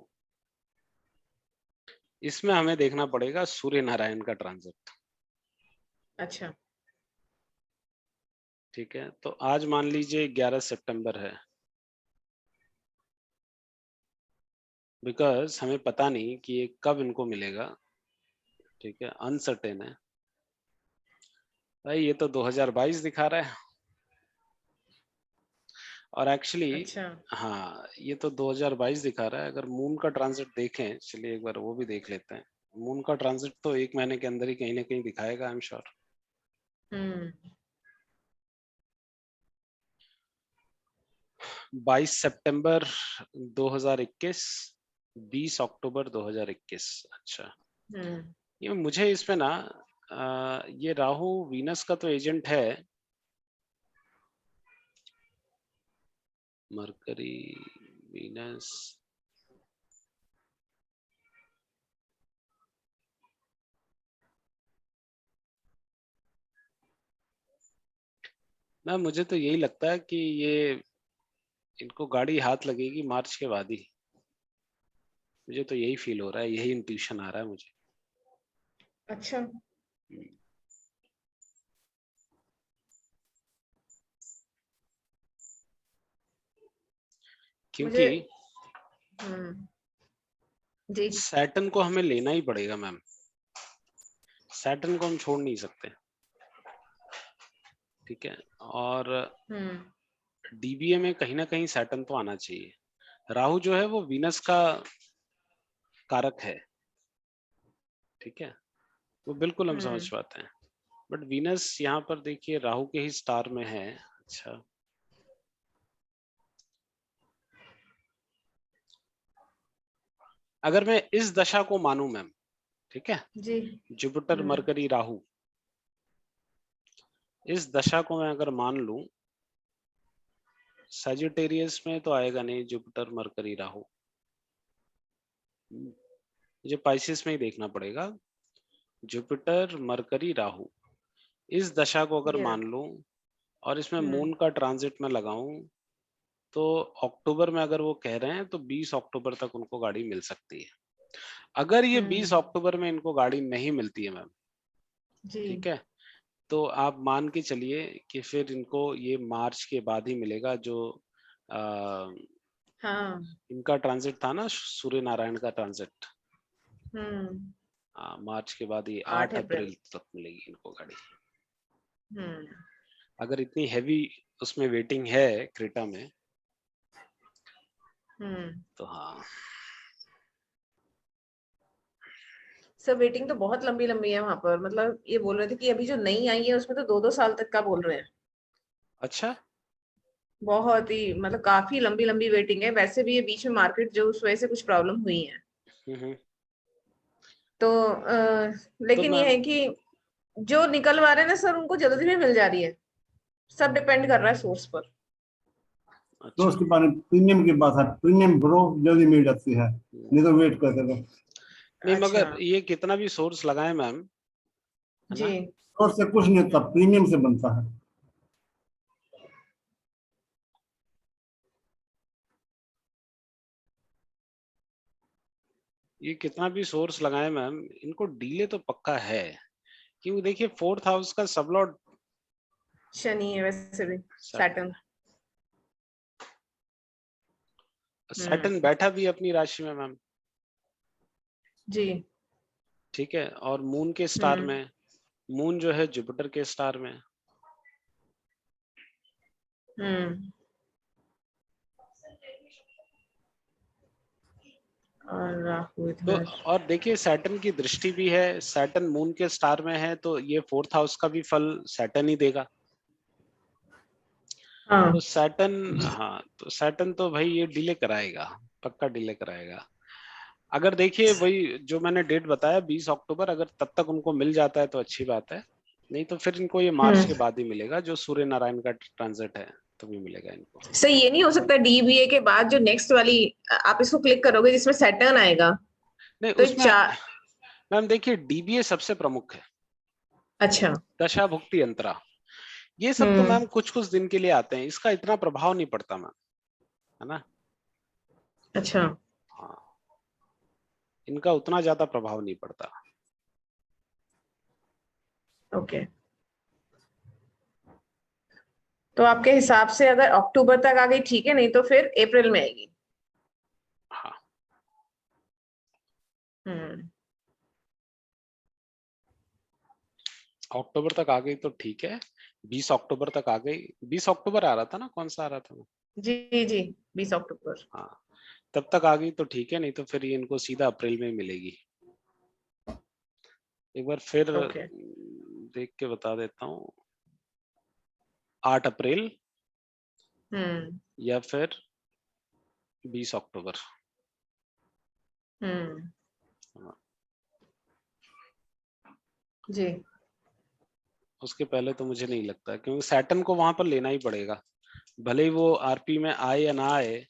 [SPEAKER 1] इसमें हमें देखना पड़ेगा सूर्य नारायण का ट्रांजिट।
[SPEAKER 2] अच्छा।
[SPEAKER 1] ठीक है, तो आज मान लीजिए 11 सितंबर है, बिकॉज हमें पता नहीं कि ये कब इनको मिलेगा। ठीक है, अनसर्टेन है भाई, ये तो 2022 दिखा रहा है, और एक्चुअली
[SPEAKER 2] अच्छा।
[SPEAKER 1] हाँ ये तो 2022 दिखा रहा है। अगर मून का ट्रांजिट देखें, चलिए एक बार वो भी देख लेते हैं। मून का ट्रांजिट तो 1 महीने के अंदर ही कहीं ना कहीं दिखाएगा, आई एम श्योर। 22 सितंबर 2021, 20 अक्टूबर 2021। अच्छा, ये मुझे इसमें ना ये राहु वीनस का तो एजेंट है, मरकरी वीनस। ना मुझे तो यही लगता है कि ये इनको गाड़ी हाथ लगेगी मार्च के बाद ही, मुझे तो यही फील हो रहा है, यही इंट्यूशन आ रहा है मुझे।
[SPEAKER 2] अच्छा।
[SPEAKER 1] क्योंकि
[SPEAKER 2] मुझे जी।
[SPEAKER 1] सैटर्न को हमें लेना ही पड़ेगा मैम। सैटर्न को हम छोड़ नहीं सकते, ठीक है। और डीबीए में कहीं ना कहीं सैटर्न तो आना चाहिए। राहु जो है वो वीनस का कारक है, ठीक है, वो बिल्कुल हम समझ पाते हैं। बट वीनस यहाँ पर देखिए राहु के ही स्टार में है। अच्छा, अगर मैं इस दशा को मानूं मैम, ठीक है,
[SPEAKER 2] जी,
[SPEAKER 1] जुपिटर मरकरी राहु, इस दशा को मैं अगर मान लूं, सजिटेरियस में तो आएगा नहीं जुपिटर मरकरी राहु, मुझे पाइसेस में ही देखना पड़ेगा। जुपिटर मरकरी राहु इस दशा को अगर मान लूं और इसमें मून का ट्रांजिट में लगाऊं, तो अक्टूबर में अगर वो कह रहे हैं तो 20 अक्टूबर तक उनको गाड़ी मिल सकती है। अगर ये 20 अक्टूबर में इनको गाड़ी नहीं मिलती है मैम, ठीक है, तो आप मान के चलिए कि फिर इनको ये मार्च के बाद ही मिलेगा, जो इनका ट्रांजिट था ना, सूर्य नारायण का ट्रांजिट, मार्च के बाद ये 8 अप्रैल तक मिलेगी इनको गाड़ी। अगर इतनी हैवी उसमें वेटिंग है क्रेटा में, तो हाँ
[SPEAKER 2] सर वेटिंग तो बहुत लंबी लंबी है वहां पर। मतलब ये बोल रहे थे कि अभी जो नई आई है उसमें तो 2-2 साल तक का बोल रहे हैं।
[SPEAKER 1] अच्छा,
[SPEAKER 2] बहुत ही मतलब काफी लंबी लंबी वेटिंग है। वैसे भी ये बीच में मार्केट जो उस वजह से कुछ प्रॉब्लम हुई है। तो लेकिन
[SPEAKER 1] तो
[SPEAKER 2] ये है कि जो निकलवा रहे हैं ना सर, उनको जल्दी में मिल जा रही है। सब डिपेंड कर रहा है सोर्स पर।
[SPEAKER 3] तो उसके बाद प्रीमियम की बात है, प्रीमियम भरो जल्दी मिल जाती है, नहीं तो वेट करते रहो।
[SPEAKER 1] नहीं मगर ये कितना भी सोर्स लगाए मैम, है
[SPEAKER 2] जी,
[SPEAKER 1] ना,
[SPEAKER 3] सोर्स से कुछ नहीं होता, प्रीमियम से बनता है।
[SPEAKER 1] ये कितना भी सोर्स लगाए मैम, इनको डीले तो पक्का है, क्योंकि देखिए 4th हाउस का सबलॉर्ड
[SPEAKER 2] शनि है वैसे भी, सैटर्न।
[SPEAKER 1] सैटर्न बैठा भी अपनी राशि में मैम,
[SPEAKER 2] जी,
[SPEAKER 1] ठीक है, और मून के स्टार में, मून जो है जुपिटर के स्टार में।
[SPEAKER 2] और राहु
[SPEAKER 1] तो
[SPEAKER 2] इधर।
[SPEAKER 1] और देखिए सैटर्न की दृष्टि भी है, सैटर्न मून के स्टार में है, तो ये 4th हाउस का भी फल सैटर्न ही देगा। तो सैटर्न, हाँ, तो सैटर्न तो भाई ये डिले कराएगा, पक्का डिले कराएगा। अगर देखिए वही जो मैंने डेट बताया 20 अक्टूबर, अगर तब तक उनको मिल जाता है तो अच्छी बात है, नहीं तो फिर इनको ये मार्च के बाद ही मिलेगा, जो सूर्य नारायण का ट्रांजिट है तभी मिलेगा इनको।
[SPEAKER 2] सही, ये नहीं हो सकता डीबीए के बाद जो नेक्स्ट वाली आप इसको क्लिक करोगे जिसमें सैटर्न आएगा?
[SPEAKER 1] नहीं
[SPEAKER 2] तो
[SPEAKER 1] उसमें मैम देखिए डीबीए सबसे प्रमुख है।
[SPEAKER 2] अच्छा,
[SPEAKER 1] दशा भुक्ति अंतरा, ये सब तो मैम कुछ कुछ दिन के लिए आते हैं, इसका इतना प्रभाव नहीं पड़ता मैम, है ना।
[SPEAKER 2] अच्छा,
[SPEAKER 1] हाँ, इनका उतना ज्यादा प्रभाव नहीं पड़ता।
[SPEAKER 2] ओके। तो आपके हिसाब से अगर अक्टूबर तक आ गई ठीक है, नहीं तो फिर अप्रैल में आएगी।
[SPEAKER 1] हाँ, अक्टूबर तक आ गई तो ठीक है, 20 अक्टूबर तक आ गई, 20 अक्टूबर आ रहा था ना, कौन सा आ रहा था?
[SPEAKER 2] जी जी, 20 अक्टूबर।
[SPEAKER 1] हाँ, तब तक आ गई तो ठीक है, नहीं तो फिर ये इनको सीधा अप्रैल में मिलेगी। एक बार फिर देख के बता देता हूँ, 8 अप्रैल या फिर 20 अक्टूबर।
[SPEAKER 2] जी,
[SPEAKER 1] उसके पहले तो मुझे नहीं लगता, क्योंकि सैटर्न को वहां पर लेना ही पड़ेगा, भले ही वो आरपी में आए या ना आए,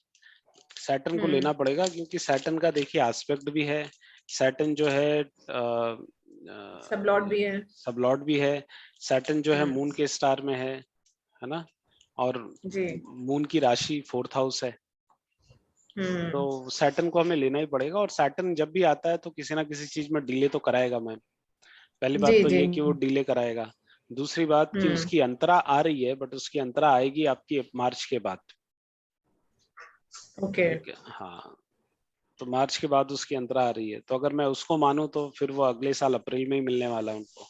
[SPEAKER 1] सैटर्न को लेना पड़ेगा, क्योंकि सैटर्न का देखिए एस्पेक्ट भी है, सैटर्न जो है
[SPEAKER 2] सबलॉर्ड भी है,
[SPEAKER 1] सबलॉर्ड भी है, सैटर्न जो है मून के स्टार में है ना, और मून की राशि 4th हाउस है, तो सैटर्न को हमें लेना ही पड़ेगा। और सैटर्न जब भी आता है तो किसी ना किसी चीज में डिले तो कराएगा मैम, पहली बात तो ये कि वो डिले कराएगा, दूसरी बात कि उसकी अंतरा आ रही है, बट उसकी अंतरा आएगी आपकी मार्च के बाद।
[SPEAKER 2] ओके।
[SPEAKER 1] हाँ, तो मार्च के बाद उसकी अंतरा आ रही है, तो अगर मैं उसको मानूं तो फिर वो अगले साल अप्रैल में ही मिलने वाला है उनको।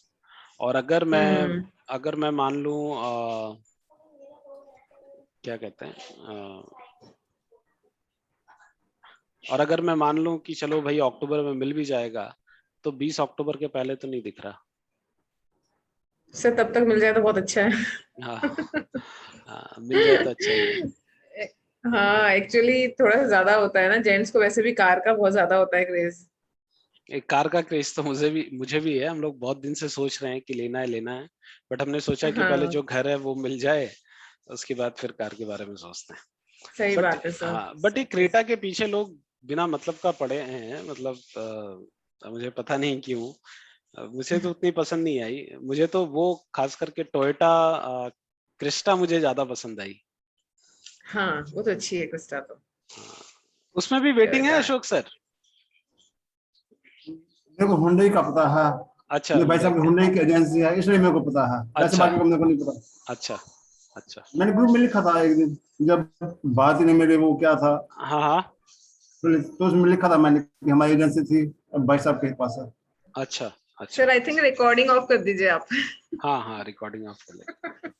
[SPEAKER 1] और अगर मैं मान लूं क्या कहते हैं और अगर मैं मान लूं कि चलो भाई अक्टूबर में मिल भी जाएगा, तो 20 अक्टूबर के पहले तो नहीं दिख रहा।
[SPEAKER 2] से तब तक मिल जाए तो बहुत अच्छा है।
[SPEAKER 1] हाँ, हाँ मिल जाए तो अच्छा ही है।
[SPEAKER 2] हाँ एक्चुअली थोड़ा सा ज्यादा होता है ना, जेंट्स को वैसे भी कार का बहुत ज्यादा होता है क्रेज।
[SPEAKER 1] एक कार का क्रेज तो मुझे भी है। हम लोग बहुत दिन से सोच रहे हैं कि लेना है, बट हमने सोचा कि पहले
[SPEAKER 2] हाँ
[SPEAKER 1] जो घर है वो मिल जाए, उसके बाद फिर कार के बारे में सोचते हैं।
[SPEAKER 2] सही
[SPEAKER 1] बट
[SPEAKER 2] बात है सर।
[SPEAKER 1] हाँ, बट ये क्रेटा के पीछे लोग बिना मतलब का पड़े हैं, मतलब मुझे पता नहीं क्यों। मुझे तो उतनी पसंद नहीं आई। मुझे तो वो खास करके टोयोटा क्रिस्टा मुझे ज्यादा पसंद आई।
[SPEAKER 2] हाँ वो तो अच्छी है क्रिस्टा तो।
[SPEAKER 1] उसमें भी वेटिंग है
[SPEAKER 2] टोयोटा।
[SPEAKER 1] अशोक सर?
[SPEAKER 3] मेरे को हुंडई का पता है।
[SPEAKER 1] अच्छा,
[SPEAKER 3] मेरे भाई
[SPEAKER 1] हुंडई
[SPEAKER 3] साहब की
[SPEAKER 1] का।
[SPEAKER 3] हुंडई की एजेंसी है, इसलिए मेरे को पता है, वैसे
[SPEAKER 1] अच्छा
[SPEAKER 3] बाकी को मेरे को नहीं पता।
[SPEAKER 1] अच्छा अच्छा।
[SPEAKER 3] मैंने ग्रुप में लिखा था एक दिन, जब बात ही नहीं मेरे वो क्या था,
[SPEAKER 1] हाँ हाँ।
[SPEAKER 3] तो उसमें लिखा था मैंने कि हमारी एजेंसी थी, अब भाई साहब के पास है।
[SPEAKER 1] अच्छा अच्छा।
[SPEAKER 2] Sir I think recording of कर दीजिए आप।
[SPEAKER 1] हाँ हाँ, रिकॉर्डिंग ऑफ कर ले।